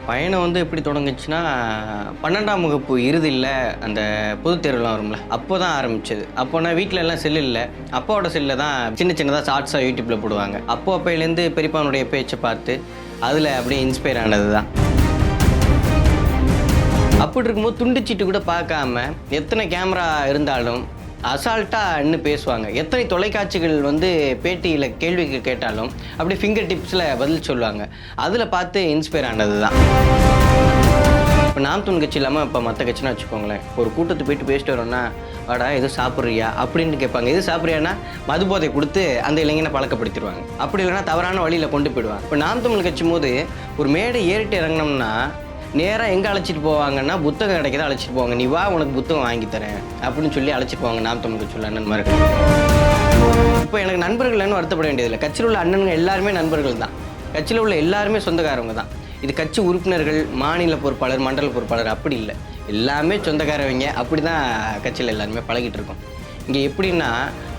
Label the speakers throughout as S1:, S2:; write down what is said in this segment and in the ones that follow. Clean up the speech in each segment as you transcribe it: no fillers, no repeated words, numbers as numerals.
S1: பயணம் வந்து எப்படி தொடங்குச்சுன்னா, 12ஆம் வகுப்பு இறுதியில அந்த பொதுத் தேர்வுலாம் வரும்ல, அப்போ தான் ஆரம்பிச்சது. அப்போனா வீட்ல எல்லாம் செல் இல்ல. அப்பாவோட செல்ல தான் சின்ன சின்னதா ஷார்ட்ஸா யூடியூப்ல போடுவாங்க. அப்போலேருந்து பெரியப்பானுடைய பேச்சை பார்த்து, அதில் அப்படியே இன்ஸ்பயர் ஆனது தான். அப்படி இருக்கும்போது துண்டுச்சீட்டு கூட பார்க்காம, எத்தனை கேமரா இருந்தாலும் அசால்ட்டாக இன்னும் பேசுவாங்க. எத்தனை தொலைக்காட்சிகள் வந்து பேட்டியில் கேள்விக்கு கேட்டாலும் அப்படி ஃபிங்கர் டிப்ஸில் பதில் சொல்லுவாங்க. அதில் பார்த்து இன்ஸ்பயர் ஆனது தான். இப்போ நாம் தமிழ் கட்சி இல்லாமல் இப்போ மற்ற கட்சினா வச்சுக்கோங்களேன், ஒரு கூட்டத்துக்கு போயிட்டு பேசிட்டு வரோன்னா, வாடா எதுவும் சாப்பிட்றியா அப்படின்னு கேட்பாங்க. எது சாப்பிட்றியானா மது போதை கொடுத்து அந்த இளைஞனை பழக்கப்படுத்திடுவாங்க. அப்படி இல்லைன்னா தவறான வழியில் கொண்டு போயிடுவாங்க. இப்போ நாம் தமிழ் கட்சியும் போது ஒரு மேடை ஏறிட்டு இறங்கினோம்னா நேராக எங்கே அழைச்சிட்டு போவாங்கன்னா, புத்தகம் கிடைக்க தான் அழைச்சிட்டு போவாங்க. நீ வா, உனக்கு புத்தகம் வாங்கி தரேன் அப்படின்னு சொல்லி அழைச்சிட்டு போவாங்க நாம் தமிழ் கட்சியில் நண்பர்கள். இப்போ எனக்கு நண்பர்கள்னு வருத்தப்பட வேண்டியதில்லை. கட்சியில் உள்ள அண்ணனுங்க எல்லாருமே நண்பர்கள் தான். கட்சியில் உள்ள எல்லாருமே சொந்தக்காரவங்க தான். இது கட்சி உறுப்பினர்கள், மாநில பொறுப்பாளர், மண்டல பொறுப்பாளர் அப்படி இல்லை. எல்லாமே சொந்தக்காரவங்க. அப்படி தான் கட்சியில் எல்லாருமே பழகிட்டு இருக்கோம். இங்கே எப்படின்னா,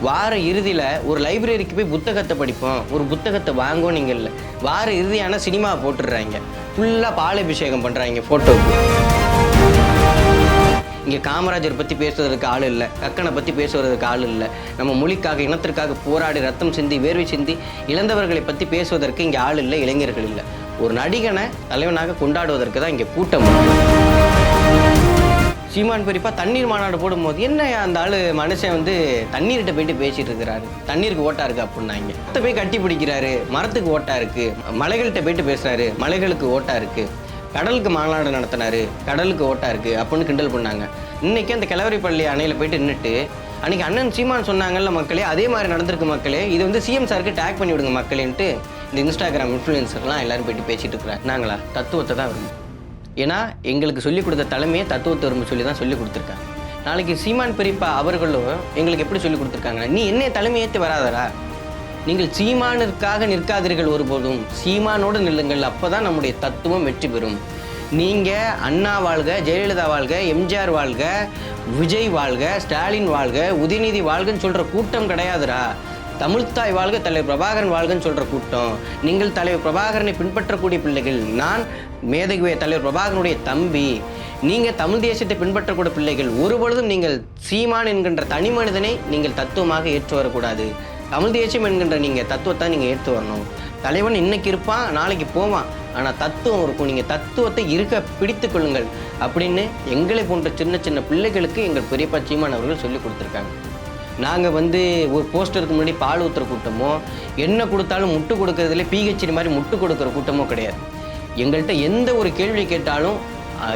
S1: வார இறுதியில் ஒரு லைப்ரரிக்கு போய் புத்தகத்தை படிப்போம், ஒரு புத்தகத்தை வாங்குவோம். நீங்கள் இல்லை, வார இறுதியான சினிமா போட்டுடுறாங்க, ஃபுல்லாக பாலாபிஷேகம் பண்ணுறாங்க ஃபோட்டோவுக்கு. இங்கே காமராஜர் பற்றி பேசுவதற்கு ஆள் இல்லை, கக்கனை பற்றி பேசுவதற்கு ஆள் இல்லை. நம்ம மொழிக்காக, இனத்திற்காக போராடி ரத்தம் சிந்தி வேர்வை சிந்தி இழந்தவர்களை பற்றி பேசுவதற்கு இங்கே ஆள் இல்லை, இளைஞர்கள் இல்லை. ஒரு நடிகனை தலைவனாக கொண்டாடுவதற்கு தான் இங்கே கூட்டம். சீமான் பெரியப்பா தண்ணீர் மாநாடு போடும்போது என்ன அந்த ஆள் மனுஷன் வந்து தண்ணீர்கிட்ட போயிட்டு பேசிட்டு இருக்கிறாரு, தண்ணீருக்கு ஓட்டா இருக்கு அப்படின்னாங்க. மரத்தை போய் கட்டி பிடிக்கிறாரு, மரத்துக்கு ஓட்டா இருக்கு. மலைகள்கிட்ட போயிட்டு பேசுறாரு, மலைகளுக்கு ஓட்டா இருக்கு. கடலுக்கு மாநாடு நடத்தினாரு, கடலுக்கு ஓட்டா இருக்கு அப்படின்னு கிண்டல் பண்ணாங்க. இன்னைக்கு அந்த கிழவரிப்பள்ளி அணையில் போயிட்டு நின்றுட்டு அன்னைக்கு அண்ணன் சீமான் சொன்னாங்கல்ல மக்களே, அதே மாதிரி நடந்திருக்கு மக்களே, இது வந்து சிஎம் சாருக்கு டேக் பண்ணி விடுங்க மக்களேன்ட்டு இந்த இன்ஸ்டாகிராம் இன்ஃப்ளூயன்சர்லாம் எல்லாரும் போயிட்டு பேசிட்டு இருக்கிறாங்க. நாங்களா தத்துவத்தை தான் விரும்புவோம். ஏன்னா எங்களுக்கு சொல்லிக் கொடுத்த தலைமையை தத்துவத்தை விரும்ப சொல்லி தான் சொல்லிக் கொடுத்துருக்காங்க. நாளைக்கு சீமான் பெரியப்பா அவர்களும் எங்களுக்கு எப்படி சொல்லிக் கொடுத்துருக்காங்க, நீ என்னைய தலைமையேற்று வராதரா, நீங்கள் சீமானிற்காக நிற்காதீர்கள், ஒருபோதும் சீமானோடு நில்லுங்கள், அப்போ தான் நம்முடைய தத்துவம் வெற்றி பெறும். நீங்கள் அண்ணா வாழ்க, ஜெயலலிதா வாழ்க, எம்ஜிஆர் வாழ்க, விஜய் வாழ்க, ஸ்டாலின் வாழ்க, உதயநிதி வாழ்கன்னு சொல்கிற கூட்டம் கிடையாதுரா. தமிழ்த்தாய் வாழ்க, தலைவர் பிரபாகரன் வாழ்கன்னு சொல்கிற கூட்டம். நீங்கள் தலைவர் பிரபாகரனை பின்பற்றக்கூடிய பிள்ளைகள். நான் மேதகுவே தலைவர் பிரபாகரனுடைய தம்பி. நீங்கள் தமிழ் தேசியத்தை பின்பற்றக்கூடிய பிள்ளைகள். ஒருபொழுதும் நீங்கள் சீமான் என்கின்ற தனி மனிதனை நீங்கள் தத்துவமாக ஏற்று வரக்கூடாது. தமிழ் தேசியம் என்கின்ற நீங்கள் தத்துவத்தை நீங்கள் ஏற்று வரணும். தலைவன் இன்னைக்கு இருப்பான், நாளைக்கு போவான், ஆனால் தத்துவம் இருக்கும். நீங்கள் தத்துவத்தை இருக்க பிடித்து கொள்ளுங்கள் அப்படின்னு எங்களை போன்ற சின்ன சின்ன பிள்ளைகளுக்கு எங்கள் பெரியப்பா சீமான் அவர்கள் சொல்லி கொடுத்துருக்காங்க. நாங்கள் வந்து ஒரு போஸ்டருக்கு முன்னாடி பால் ஊற்றுற கூட்டமோ, என்ன கொடுத்தாலும் முட்டு கொடுக்கறதுல பிஹெச்டி மாதிரி முட்டு கொடுக்குற கூட்டமோ கிடையாது. எங்கள்கிட்ட எந்த ஒரு கேள்வி கேட்டாலும்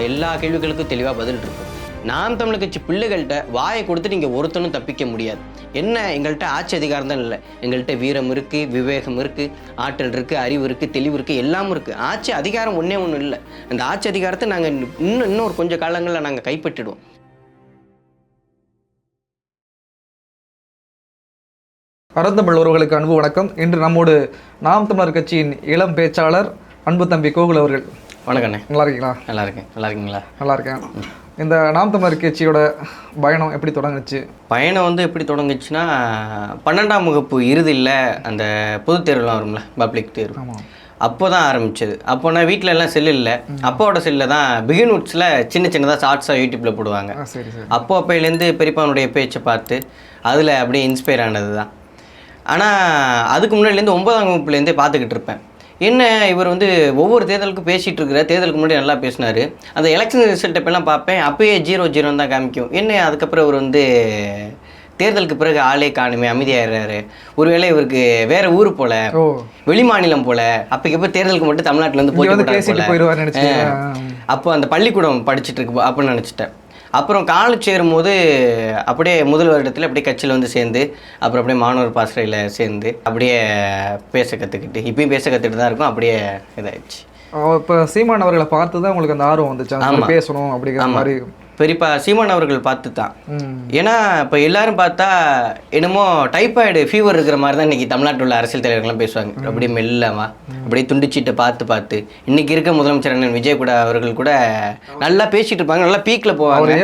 S1: எல்லா கேள்விகளுக்கும் தெளிவாக பதில் இருக்கும். நாம் தமிழர் கட்சி பிள்ளைகள்கிட்ட வாயை கொடுத்துட்டு இங்கே ஒருத்தனும் தப்பிக்க முடியாது. என்ன எங்கள்கிட்ட ஆட்சி அதிகாரம் தான் இல்லை, எங்கள்கிட்ட வீரம் இருக்குது, விவேகம் இருக்குது, ஆற்றல் இருக்குது, அறிவு இருக்குது, தெளிவு இருக்குது, எல்லாமும் இருக்குது. ஆட்சி அதிகாரம் ஒன்றே ஒன்றும் இல்லை. அந்த ஆட்சி அதிகாரத்தை நாங்கள் இன்னும் ஒரு கொஞ்சம் காலங்களில் நாங்கள் கைப்பற்றிடுவோம்.
S2: அறந்தமிழ் உறவுகளுக்கு அன்பு வணக்கம். இன்று நம்மோடு நாம் தமிழர் கட்சியின் இளம் பேச்சாளர் அன்பு தம்பி கோகுல் அவர்கள்.
S1: வணக்கண்ணே.
S2: நல்லா இருக்கீங்களா?
S1: நல்லா இருக்கேன். நல்லா இருக்கீங்களா?
S2: நல்லா இருக்கேன். இந்த நாம் தமிழர் கட்சியோட பயணம் எப்படி தொடங்குச்சு?
S1: பயணம் வந்து எப்படி தொடங்குச்சுன்னா, 12ஆம் வகுப்பு இறுதியில் அந்த பொதுத் தேர்வுலாம் வரும்ல, பப்ளிக் தேர்வு, அப்போ தான் ஆரம்பிச்சது. அப்போனா வீட்டில் எல்லாம் செல் இல்லை. அப்பாவோட செல்லில் தான் பிகின்வுட்ஸில் சின்ன சின்னதாக ஷார்ட்ஸாக யூடியூப்பில் போடுவாங்க. அப்போலேருந்து பெரியப்பானுடைய பேச்சை பார்த்து அதில் அப்படியே இன்ஸ்பயர் ஆனது தான். ஆனால் அதுக்கு முன்னாடிலேருந்து 9ஆம் வகுப்புலேருந்தே பார்த்துக்கிட்டு இருப்பேன். என்ன இவர் வந்து ஒவ்வொரு தேர்தலுக்கும் பேசிகிட்டு இருக்கிற, தேர்தலுக்கு முன்னாடி நல்லா பேசினார், அந்த எலெக்ஷன் ரிசல்ட் எப்போல்லாம் பார்ப்பேன், அப்போயே 0-0 தான் காமிக்கும். என்ன அதுக்கப்புறம் இவர் வந்து தேர்தலுக்கு பிறகு ஆளே காணுமே, அமைதியாகிறாரு, ஒருவேளை இவருக்கு வேறு ஊர் போல, வெளி மாநிலம் போல, அப்போ தேர்தலுக்கு மட்டும் தமிழ்நாட்டில் வந்து போயிடுவார். அப்போ அந்த பள்ளிக்கூடம் படிச்சுட்டு இருக்கு அப்படின்னு நினச்சிட்டேன். அப்புறம் காலேஜ் சேரும்போது அப்படியே முதல் வருடத்தில் அப்படியே கட்சியில் வந்து சேர்ந்து, அப்புறம் அப்படியே மாணவர் பாசறையில் சேர்ந்து அப்படியே பேச கற்றுக்கிட்டு, இப்பயும் பேச கற்றுக்கிட்டு தான் இருக்கும். அப்படியே இதாகிடுச்சு.
S2: இப்போ சீமான் அவர்களை பார்த்து தான் உங்களுக்கு அந்த ஆர்வம் வந்துச்சு, பேசணும் அப்படிங்கிற மாதிரி?
S1: பெரியப்பா சீமான் அவர்கள் பார்த்து தான். ஏன்னா இப்போ எல்லாரும் பார்த்தா என்னமோ டைபாய்டு ஃபீவர் இருக்கிற மாதிரி தான் இன்னைக்கு தமிழ்நாட்டில் உள்ள அரசியல் தலைவர்கள்லாம் பேசுவாங்க. அப்படியே மெல்லமா அப்படியே துண்டிச்சிட்டு பார்த்து இன்னைக்கு இருக்க முதலமைச்சர் அண்ணன் விஜய் கூட அவர்கள் கூட நல்லா பேசிட்டு இருப்பாங்க, நல்லா பீக்கில் போவாங்க.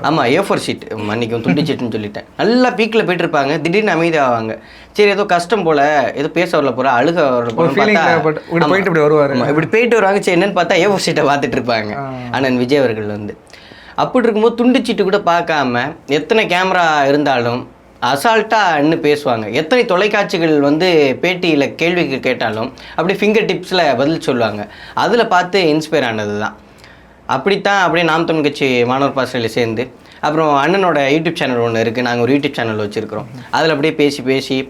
S1: ஆமாம், A4 ஷீட் அன்னைக்கு துண்டிச்சிட்டுன்னு சொல்லிட்டேன். நல்லா பீக்கில் போயிட்டு இருப்பாங்க, திடீர்னு அமைதியாவாங்க. சரி ஏதோ கஷ்டம் போல, ஏதோ பேச வரல போற, அழுக வரல போல, இப்படி போயிட்டு வருவாங்க. சரி என்னன்னு பார்த்தா A4 ஷீட்டை பார்த்துட்டு இருப்பாங்க அண்ணன் விஜய் அவர்கள் வந்து. அப்படி இருக்கும்போது துண்டிச்சிட்டு கூட பார்க்காம எத்தனை கேமரா இருந்தாலும் அசால்ட்டாக இன்னும் பேசுவாங்க. எத்தனை தொலைக்காட்சிகள் வந்து பேட்டியில் கேள்விக்கு கேட்டாலும் அப்படியே ஃபிங்கர் டிப்ஸில் பதில் சொல்லுவாங்க. அதில் பார்த்து இன்ஸ்பயர் ஆனது தான். அப்படித்தான் அப்படியே நாம் தமிழ் கட்சி மாணவர் பாசறையில் சேர்ந்து அப்புறம் அண்ணனோட யூடியூப் சேனல் ஒன்று இருக்குது, நாங்கள் ஒரு யூடியூப் சேனல் வச்சுருக்கிறோம். அதில் அப்படியே பேசி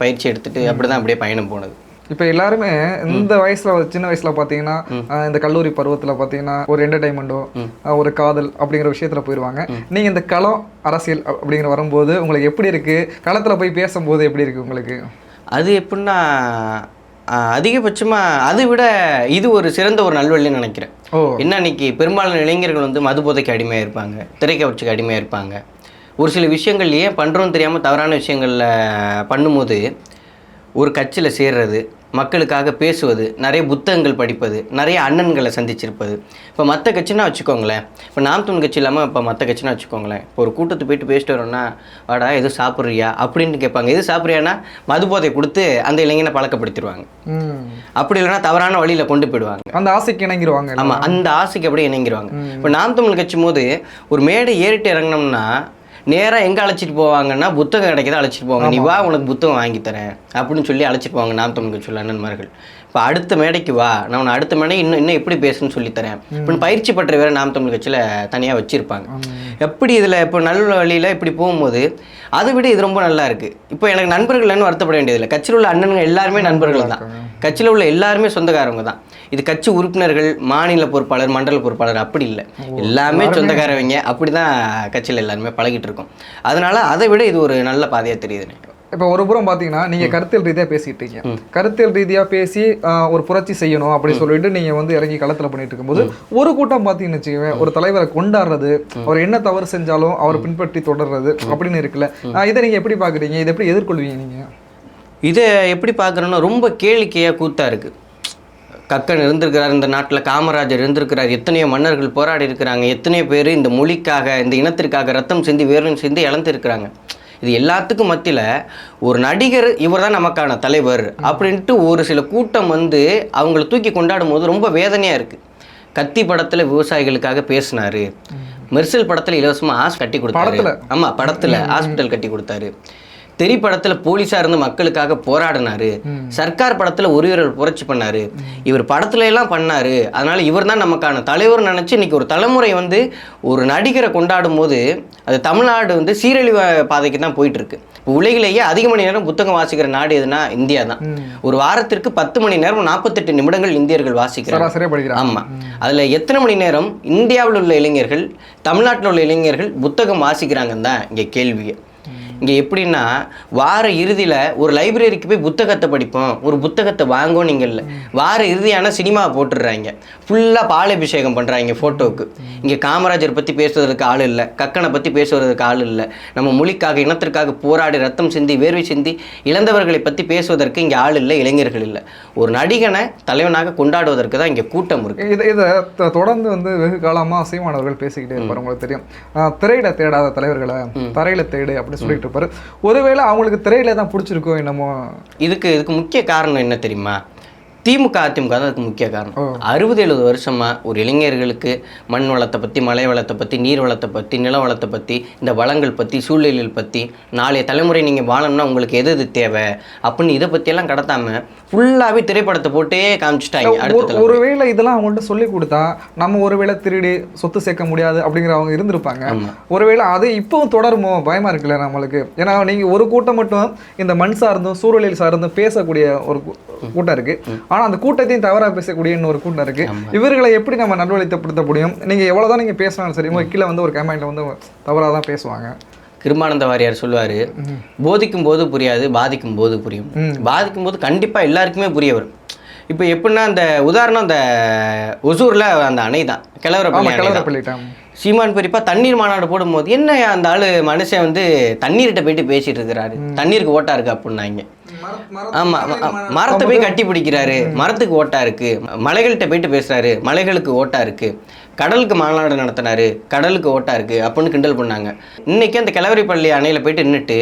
S1: பயிற்சி எடுத்துகிட்டு அப்படி தான் அப்படியே பயணம் போனது.
S2: இப்போ எல்லாருமே இந்த வயசில் சின்ன வயசில் பார்த்தீங்கன்னா இந்த கல்லூரி பருவத்தில் பார்த்தீங்கன்னா ஒரு என்டர்டைன்மெண்ட்டோ ஒரு காதல் அப்படிங்கிற விஷயத்தில் போயிடுவாங்க. நீங்கள் இந்த களம் அரசியல் அப்படிங்கிற வரும்போது உங்களுக்கு எப்படி இருக்குது? களத்தில் போய் பேசும்போது எப்படி இருக்குது உங்களுக்கு?
S1: அது எப்படின்னா அதிகபட்சமாக அதை விட இது ஒரு சிறந்த ஒரு நல்வழின்னு நினைக்கிறேன். என்ன இன்னைக்கு பெரும்பாலான இளைஞர்கள் வந்து மது போதைக்கு அடிமையாக இருப்பாங்க, திரைக்கவர்ச்சிக்கு அடிமையாக இருப்பாங்க. ஒரு சில விஷயங்கள் ஏன் பண்ணுறோன்னு தெரியாமல் தவறான விஷயங்களில் பண்ணும்போது ஒரு கட்சியில் சேர்றது, மக்களுக்காக பேசுவது, நிறைய புத்தகங்கள் படிப்பது, நிறைய அண்ணன்களை சந்திச்சிருப்பது. இப்போ மற்ற கட்சினா வச்சுக்கோங்களேன், இப்போ நாம் தமிழ் கட்சி இல்லாமல் இப்போ மற்ற கட்சினா வச்சுக்கோங்களேன், இப்போ ஒரு கூட்டத்துக்கு போயிட்டு பேசிட்டு வரோன்னா வாடா எதுவும் சாப்பிட்றியா அப்படின்னு கேட்பாங்க. எது சாப்பிட்றியானா மது போதை கொடுத்து அந்த இளைஞனை பழக்கப்படுத்திடுவாங்க. அப்படி இல்லைன்னா தவறான வழியில் கொண்டு போயிடுவாங்க,
S2: அந்த ஆசைக்கு இணங்கிடுவாங்க.
S1: ஆமாம், அந்த ஆசைக்கு அப்படியே இணங்கிடுவாங்க. இப்போ நாம் தமிழ் கட்சியும் போது ஒரு மேடை ஏறிட்டு இறங்கினோம்னா நேராக எங்கே அழைச்சிட்டு போவாங்கன்னா புத்தகம் கிடைக்கிறத அழைச்சிட்டு போவாங்க. நீ வா உனக்கு புத்தகம் வாங்கி தரேன் அப்படின்னு சொல்லி அழைச்சிட்டு போவாங்க நாம் தமிழ் கட்சி அண்ணன்மார்கள். இப்போ அடுத்த மேடைக்கு வா, நான் உன்னை அடுத்த மேடை இன்னும் எப்படி பேசுன்னு சொல்லித்தரேன் இப்போ பயிற்சி பற்ற வேறு நாம் தமிழ் கட்சியில் தனியாக வச்சுருப்பாங்க. எப்படி இதில் இப்போ நல்ல வழியில் இப்படி போகும்போது அதை விட இது ரொம்ப நல்லா இருக்குது. இப்போ எனக்கு நண்பர்கள்னு வருத்தப்பட வேண்டியதில்லை. கட்சியில் உள்ள அண்ணன்கள் எல்லாருமே நண்பர்கள் தான், கட்சியில் உள்ள எல்லாருமே சொந்தக்காரவங்க தான். இது கட்சி உறுப்பினர்கள், மாநில பொறுப்பாளர், மண்டல பொறுப்பாளர் அப்படி இல்லை, எல்லாமே சொந்தக்காரவங்க. அப்படி தான் கட்சியில் எல்லாருமே பழகிட்டு இருக்கோம். அதனால அதை விட இது ஒரு நல்ல பாதையாக தெரியுது.
S2: இப்போ ஒரு புறம் பார்த்தீங்கன்னா நீங்கள் கருத்தியல் ரீதியாக பேசிகிட்டு இருக்கீங்க. கருத்தியல் ரீதியாக பேசி ஒரு புரட்சி செய்யணும் அப்படின்னு சொல்லிட்டு நீங்கள் வந்து இறங்கி களத்தில் பண்ணிட்டு இருக்கும்போது ஒரு கூட்டம் பார்த்தீங்கன்னு வச்சுக்கோங்க, ஒரு தலைவரை கொண்டாடுறது, அவர் என்ன தவறு செஞ்சாலும் அவர் பின்பற்றி தொடர்றது அப்படின்னு இருக்குல்ல, இதை நீங்கள் எப்படி பார்க்குறீங்க? இதை எப்படி எதிர்கொள்வீங்க நீங்கள்?
S1: இதை எப்படி பார்க்குறோன்னா ரொம்ப கேளிக்கையாக கூத்தாக இருக்குது. கக்கன் இருந்திருக்கிறார் இந்த நாட்டில், காமராஜர் இருந்திருக்கிறார், எத்தனையோ மன்னர்கள் போராடி இருக்கிறாங்க, எத்தனையோ பேர் இந்த மொழிக்காக இந்த இனத்திற்காக ரத்தம் சிந்தி வேர்வை சிந்தி இழந்திருக்கிறாங்க. இது எல்லாத்துக்கும் மத்தியில் ஒரு நடிகர் இவர் தான் நமக்கான தலைவர் அப்படின்ட்டு ஒரு சில கூட்டம் வந்து அவங்கள தூக்கி கொண்டாடும் போது ரொம்ப வேதனையாக இருக்குது. கத்தி படத்தில் விவசாயிகளுக்காக பேசினார், மெர்சல் படத்தில் இலவசமாக கட்டி கொடுத்தாரு. ஆமாம், படத்தில் ஹாஸ்பிட்டல் கட்டி கொடுத்தாரு. தெரி படத்தில் போலீஸாக இருந்து மக்களுக்காக போராடினாரு. சர்க்கார் படத்தில் ஒரு புரட்சி பண்ணார். இவர் படத்துல எல்லாம் பண்ணார். அதனால் இவர் தான் நமக்கான தலைவர் நினச்சி இன்றைக்கி ஒரு தலைமுறை வந்து ஒரு நடிகரை கொண்டாடும் போது அது தமிழ்நாடு வந்து சீரழிவு பாதைக்கு தான் போயிட்டுருக்கு. இப்போ உலகிலேயே அதிக மணி நேரம் புத்தகம் வாசிக்கிற நாடு எதுனா இந்தியா தான். ஒரு வாரத்திற்கு 10 மணி நேரம் 48 நிமிடங்கள் இந்தியர்கள் வாசிக்கிறாங்க. ஆமாம், அதில் எத்தனை மணி நேரம் இந்தியாவில் உள்ள இளைஞர்கள், தமிழ்நாட்டில் உள்ள இளைஞர்கள் புத்தகம் வாசிக்கிறாங்கன்னு தான் இங்கே கேள்வியை. இங்கே எப்படின்னா வார இறுதியில் ஒரு லைப்ரரிக்கு போய் புத்தகத்தை படிப்போம், ஒரு புத்தகத்தை வாங்கும் நீங்கள் இல்லை, வார இறுதியான சினிமாவை போட்டுடுறாங்க, ஃபுல்லாக பாலாபிஷேகம் பண்ணுறாங்க ஃபோட்டோவுக்கு. இங்கே காமராஜர் பற்றி பேசுவதற்கு ஆள் இல்லை, கக்கனை பற்றி பேசுவதற்கு ஆள் இல்லை, நம்ம மொழிக்காக இனத்திற்காக போராடி ரத்தம் சிந்தி வேர்வை சிந்தி இழந்தவர்களை பற்றி பேசுவதற்கு இங்கே ஆள் இல்லை, இளைஞர்கள் இல்லை. ஒரு நடிகனை தலைவனாக கொண்டாடுவதற்கு தான் இங்கே கூட்டம் இருக்குது.
S2: இதை தொடர்ந்து வந்து வெகு காலமாக சீமானவர்கள் பேசிக்கிட்டே இருப்பார். உங்களுக்கு தெரியும், திரையில தேடாத தலைவர்களை தரையில தேடு அப்படின்னு சொல்லிட்டு இருப்பாரு. ஒருவேளை அவங்களுக்கு திரையில தான் பிடிச்சிருக்கோ என்னமோ. இதுக்கு
S1: முக்கிய காரணம் என்ன தெரியுமா? திமுக அதிமுக தான் அதுக்கு முக்கிய காரணம். 60-70 வருஷமா ஒரு இளைஞர்களுக்கு மண் வளத்தை பற்றி, மலை வளத்தை பற்றி, நீர் வளத்தை பற்றி, நில வளத்தை பற்றி, இந்த வளங்கள் பற்றி, சூழ்நிலைகள் பற்றி, நாளைய தலைமுறை நீங்கள் வாழணும்னா உங்களுக்கு எது தேவை அப்படின்னு இதை பற்றியெல்லாம் கடத்தாமல் ஃபுல்லாகவே திரைப்படத்தை போட்டே காமிச்சிட்டாங்க.
S2: ஒருவேளை இதெல்லாம் அவங்கள்ட்ட சொல்லி கொடுத்தா நம்ம ஒருவேளை திருடி சொத்து சேர்க்க முடியாது அப்படிங்கிற அவங்க இருந்திருப்பாங்க. ஒருவேளை அது இப்பவும் தொடருமோ பயமா இருக்குல்ல நம்மளுக்கு. ஏன்னா நீங்கள் ஒரு கூட்டம் மட்டும் இந்த மண் சார்ந்தும் சூழலில் சார்ந்தும் பேசக்கூடிய ஒரு கூட்டம் இருக்கு, ஆனா அந்த கூட்டத்தையும் தவறா பேசக்கூடிய இன்னொரு கூட்டம் இருக்கு. இவர்களை எப்படி நம்ம நல்வழிப்படுத்த முடியும்? நீங்க எவ்வளவுதான் நீங்க பேசினாலும் சரி, கீழே வந்து ஒரு கமெண்ட்ல வந்து தவறா தான் பேசுவாங்க.
S1: கிருமானந்த வாரியார் சொல்லுவார், போதிக்கும் போது புரியாது, பாதிக்கும் போது புரியும். பாதிக்கும் போது கண்டிப்பாக எல்லாருக்குமே புரிய வரும். இப்போ எப்படின்னா அந்த உதாரணம் அந்த ஒசூரில் அந்த அணை தான், கிழவரப்பள்ளி. சீமான் பெரியப்பா தண்ணீர் மாநாடு போடும்போது என்ன அந்த ஆளு மனுஷன் வந்து தண்ணீர்கிட்ட போயிட்டு பேசிட்டு இருக்கிறாரு, தண்ணீருக்கு ஓட்டா இருக்கு அப்படின்னாங்க. ஆமா, மரத்தை போய் கட்டி பிடிக்கிறாரு, மரத்துக்கு ஓட்டா இருக்கு. மலைகள்கிட்ட போயிட்டு பேசுறாரு, மலைகளுக்கு ஓட்டா இருக்கு. கடலுக்கு மாநாடு நடத்தினாரு, கடலுக்கு ஓட்டா இருக்கு அப்படின்னு கிண்டல் பண்ணாங்க. இன்னைக்கு அந்த கிழவரிப்பள்ளி அணையில போயிட்டு நின்றுட்டு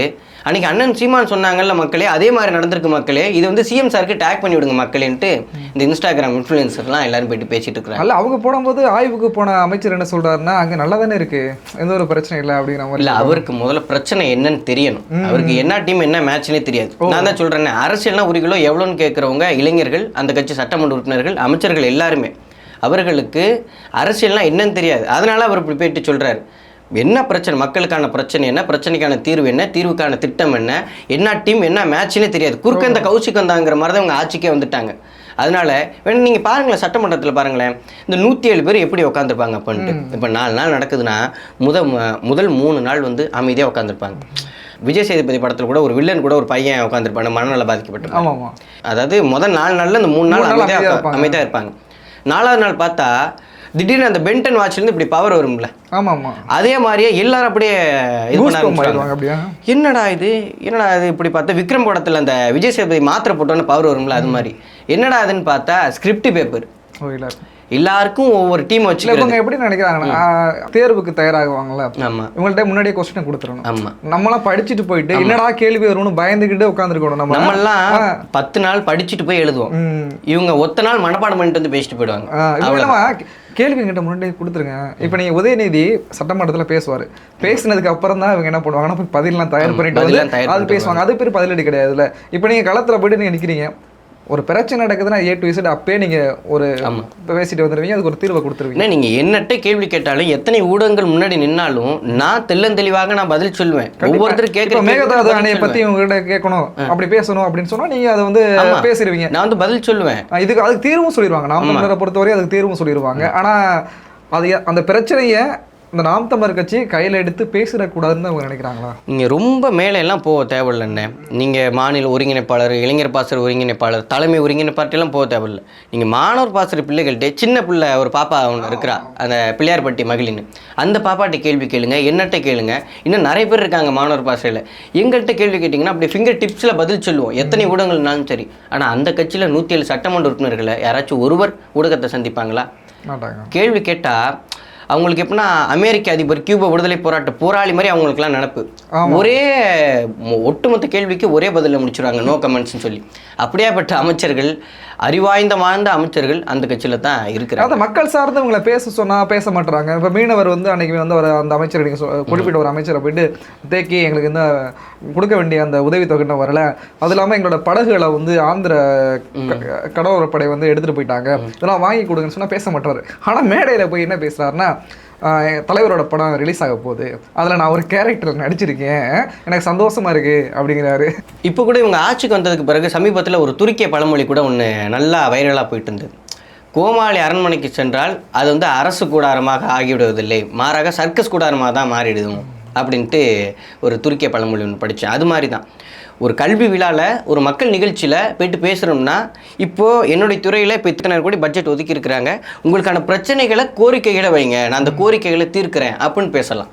S1: அன்னைக்கு அண்ணன் சீமான் சொன்னாங்கல்ல மக்களே, அதே மாதிரி நடந்திருக்கு மக்களே, இது வந்து சிஎம் சாருக்கு டேக் பண்ணி விடுங்க மக்களேன்ட்டு இந்த இன்ஸ்டாகிராம் இன்ஃப்ளூயன்சர்லாம் எல்லாரும் போயிட்டு பேசிட்டு இருக்காங்க.
S2: அல்ல அவங்க போடும்போது ஆய்வுக்கு போன அமைச்சர் என்ன சொல்றாருன்னா, அங்க நல்லா தானே இருக்கு, எந்த ஒரு பிரச்சனை இல்லை அப்படிங்கிற மாதிரி.
S1: இல்ல, அவருக்கு முதல்ல பிரச்சனை என்னன்னு தெரியணும். அவருக்கு என்ன டீம் என்ன மேட்ச்னே தெரியாது. நான் தான் சொல்றேன், அரசியல்னா ஒரு கிலோ எவ்வளோன்னு கேட்கறவங்க இளைஞர்கள், அந்த கட்சி சட்டமன்ற உறுப்பினர்கள், அமைச்சர்கள் எல்லாருமே. அவர்களுக்கு அரசியல்னா என்னன்னு தெரியாது. அதனால அவர் இப்படி போயிட்டு சொல்றாரு. என்ன பிரச்சனை, மக்களுக்கான பிரச்சனை என்ன, பிரச்சனைக்கான தீர்வு என்ன, தீர்வுக்கான திட்டம் என்ன, என்ன டீம் என்ன மேட்ச்னே தெரியாது. குறுக்க இந்த கௌசிக் வந்தாங்கிற மாதிரி தான் அவங்க ஆட்சிக்கே வந்துட்டாங்க. அதனால வேணும் நீங்கள் பாருங்களேன், சட்டமன்றத்தில் பாருங்களேன், இந்த 107 பேர் எப்படி உட்காந்துருப்பாங்க அப்படின்ட்டு. இப்போ 4 நாள் நடக்குதுன்னா முதல் 3 நாள் வந்து அமைதியாக உட்காந்துருப்பாங்க. விஜய் சேதுபதி படத்தில் கூட ஒரு வில்லன் கூட ஒரு பையன் உட்காந்துருப்பாங்க, மனநல பாதிக்கப்பட்டிருப்பாங்க. அதாவது முதல் 4 நாளில் இந்த 3 நாள் அமைதியாக இருப்பாங்க. 4ஆவது நாள் பார்த்தா திடீர்னு அந்த பென்டன் வாட்ச்லேருந்து இப்படி பவர் வரும்ல, அதே மாதிரியே எல்லாரும் அப்படியே என்னடா இது இப்படி பார்த்தா விக்ரம் படத்தில் அந்த விஜய் சேதுபதி மாத்திரை போட்டோன்னு பவர் வரும்ல, அது மாதிரி என்னடா அதுன்னு பார்த்தா ஸ்கிரிப்ட் பேப்பர். எல்லாருக்கும் ஒவ்வொரு டீம் வச்சு
S2: இவங்க எப்படி நினைக்கிறாங்கன்னா, தேர்வுக்கு தயாராகுவாங்கல்ல, இவங்கள்ட்ட முன்னாடியே கொஸ்டின் கொடுத்துடணும்.
S1: ஆமா,
S2: நம்மளாம் படிச்சுட்டு போயிட்டு என்னடா கேள்வி வரும்னு பயந்துக்கிட்டு உட்காந்துருக்கணும். நம்மலாம்
S1: 10 நாள் படிச்சுட்டு போய் எழுதுவோம், இவங்க ஒத்த நாள் மனப்பாடம் பண்ணிட்டு வந்து பேசிட்டு போயிடுவாங்க.
S2: கேள்வி கிட்ட முன்னாடி கொடுத்துருங்க. இப்போ நீங்க உதயநிதி சட்டமன்றத்தில் பேசுவார், பேசினதுக்கு அப்புறம் தான் இவங்க என்ன பண்ணுவாங்கன்னா போய் பதிலாம் தயார் பண்ணிட்டு அது பேசுவாங்க. அது பேர் பதிலடி கிடையாதுல்ல. இப்போ நீங்க களத்துல போயிட்டு நீங்க நிற்கிறீங்க, ஒரு பிரச்சனை நடக்குதுன்னா A to Z அப்பயே நீங்க ஒரு பேசிட்டு வந்துடுவீங்க, அதுக்கு ஒரு தீர்வை கொடுத்துருவீங்க.
S1: நீங்க என்னட்ட கேள்வி கேட்டாலும் எத்தனை ஊடகங்கள் முன்னாடி நின்னாலும் நான் தெளிவாக நான் பதில் சொல்லுவேன். ஒவ்வொருத்தரும் கேட்குற
S2: மேகதாது அணையை பத்தி உங்ககிட்ட கேட்கணும், அப்படி பேசணும் அப்படின்னு சொன்னா நீங்க அதை வந்து பேசிடுவீங்க.
S1: நான் வந்து பதில் சொல்லுவேன்,
S2: அதுக்கு தீர்வும் சொல்லிடுவாங்க. நாம் தமிழரை பொறுத்தவரை அதுக்கு தீர்வும் சொல்லிடுவாங்க. ஆனா அது அந்த பிரச்சனையை இந்த நாம் தமிழர் கட்சி கையில் எடுத்து பேசிடக்கூடாதுன்னு அவங்க நினைக்கிறாங்களா?
S1: நீங்கள் ரொம்ப மேலே எல்லாம் போக தேவையில்லைண்ணே. நீங்கள் மாநில ஒருங்கிணைப்பாளர், இளைஞர் பாசறை ஒருங்கிணைப்பாளர், தலைமை ஒருங்கிணைப்பாளர்லாம் போக தேவையில்லை. நீங்கள் மாணவர் பாசறை பிள்ளைகள்கிட்ட சின்ன பிள்ளை ஒரு பாப்பா ஒன்று இருக்கிறா, அந்த பிள்ளையார்பட்டி மகளின்னு, அந்த பாப்பாட்ட கேள்வி கேளுங்க, என்னட்ட கேளுங்க. இன்னும் நிறைய பேர் இருக்காங்க மாணவர் பாசறையில். எங்கள்கிட்ட கேள்வி கேட்டிங்கன்னா அப்படி ஃபிங்கர் டிப்ஸில் பதில் சொல்லுவோம், எத்தனை ஊடகங்கள்னாலும் சரி. ஆனால் அந்த கட்சியில் 107 சட்டமன்ற உறுப்பினர்களை யாராச்சும் ஒருவர் ஊடகத்தை சந்திப்பாங்களா? கேள்வி கேட்டால் அவங்களுக்கு எப்படின்னா அமெரிக்க அதிபர் கியூபா விடுதலை போராட்ட போராளி மாதிரி அவங்களுக்குலாம் நினப்பு. ஒரே ஒட்டுமொத்த கேள்விக்கு ஒரே பதிலில் முடிச்சுடுவாங்க, நோ கமெண்ட்ஸ்னு சொல்லி. அப்படியாப்பட்ட அமைச்சர்கள், வாழ்ந்த அமைச்சர்கள் அந்த கட்சியில் தான் இருக்கிறாங்க.
S2: அதாவது மக்கள் சார்ந்து அவங்கள பேச சொன்னால் பேச மாட்டுறாங்க. இப்போ மீனவர் வந்து அன்னைக்கு வந்து அந்த அமைச்சர் நீங்கள் குறிப்பிட்ட ஒரு அமைச்சரை போயிட்டு தேக்கி எங்களுக்கு இந்த கொடுக்க வேண்டிய அந்த உதவித்தொகை வரல, அது இல்லாமல் எங்களோட படகுகளை வந்து ஆந்திர கடற்படை வந்து எடுத்துகிட்டு போயிட்டாங்க, இதெல்லாம் வாங்கி கொடுங்கன்னு சொன்னால் பேச மாட்டாரு. ஆனால் மேடையில் போய் என்ன பேசுகிறாருன்னா, தலைவரோட படம் ரிலீஸ் ஆக போகுது, அதில் நான் ஒரு கேரக்டர் நடிச்சிருக்கேன், எனக்கு சந்தோஷமா இருக்கு அப்படிங்கிறாரு.
S1: இப்போ கூட இவங்க ஆட்சிக்கு வந்ததுக்கு பிறகு சமீபத்தில் ஒரு துருக்கிய பழமொழி கூட ஒன்று நல்லா வைரலாக போயிட்டு இருந்தது. கோமாளி அரண்மனைக்கு சென்றால் அது வந்து அரசு கூடாரமாக ஆகிவிடுவதில்லை, மாறாக சர்க்கஸ் கூடாரமாக தான் மாறிடுதும் அப்படின்ட்டு ஒரு துருக்கிய பழமொழி ஒன்று படித்தேன். அது மாதிரி தான் ஒரு கல்வி விழாவில் ஒரு மக்கள் நிகழ்ச்சியில் போயிட்டு பேசுகிறோம்னா, இப்போது என்னுடைய துறையில் இப்போ இத்தனை கோடி பட்ஜெட் ஒதுக்கி இருக்கிறாங்க, உங்களுக்கான பிரச்சனைகளை கோரிக்கைகளை வைங்க, நான் அந்த கோரிக்கைகளை தீர்க்கிறேன் அப்படின்னு பேசலாம்.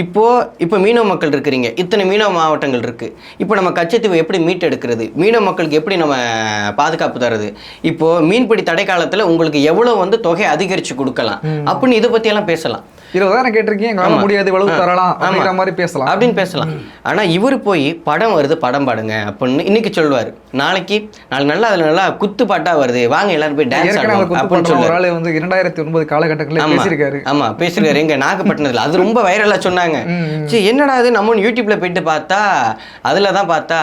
S1: இப்போ மீனவ மக்கள் இருக்கிறீங்க, இத்தனை மீனவ மாவட்டங்கள் இருக்குது, இப்போ நம்ம கச்சத்தீவை எப்படி மீட்டெடுக்கிறது, மீனவ மக்களுக்கு எப்படி நம்ம பாதுகாப்பு தருது, இப்போது மீன்பிடி தடை காலத்தில் உங்களுக்கு எவ்வளோ வந்து தொகை அதிகரித்து கொடுக்கலாம் அப்படின்னு இதை பற்றியெல்லாம் பேசலாம்.
S2: 20,000 கேட்டிருக்கீங்க, எங்களால் முடியாது, இவ்வளவு தரலாம் அப்படிங்கிற மாதிரி பேசலாம்
S1: அப்படின்னு பேசலாம். ஆனால் இவர் போய் படம் வருது படம் பாடுங்க அப்படின்னு இன்னைக்கு சொல்லுவார், நாளைக்கு நல்லா அதில் நல்லா குத்து பாட்டாக வருது, வாங்க எல்லாரும் போய் டான்ஸ் அப்படின்னு சொல்லுவார்.
S2: வந்து 2009 காலகட்டங்களில் பேசியிருக்காரு.
S1: ஆமாம் பேசியிருக்காரு, எங்கள் நாகப்பட்டினத்தில் அது ரொம்ப வைரலாக சொன்னாங்க. சரி என்னடா அது நம்ம யூடியூப்ல போயிட்டு பார்த்தா அதில் தான் பார்த்தா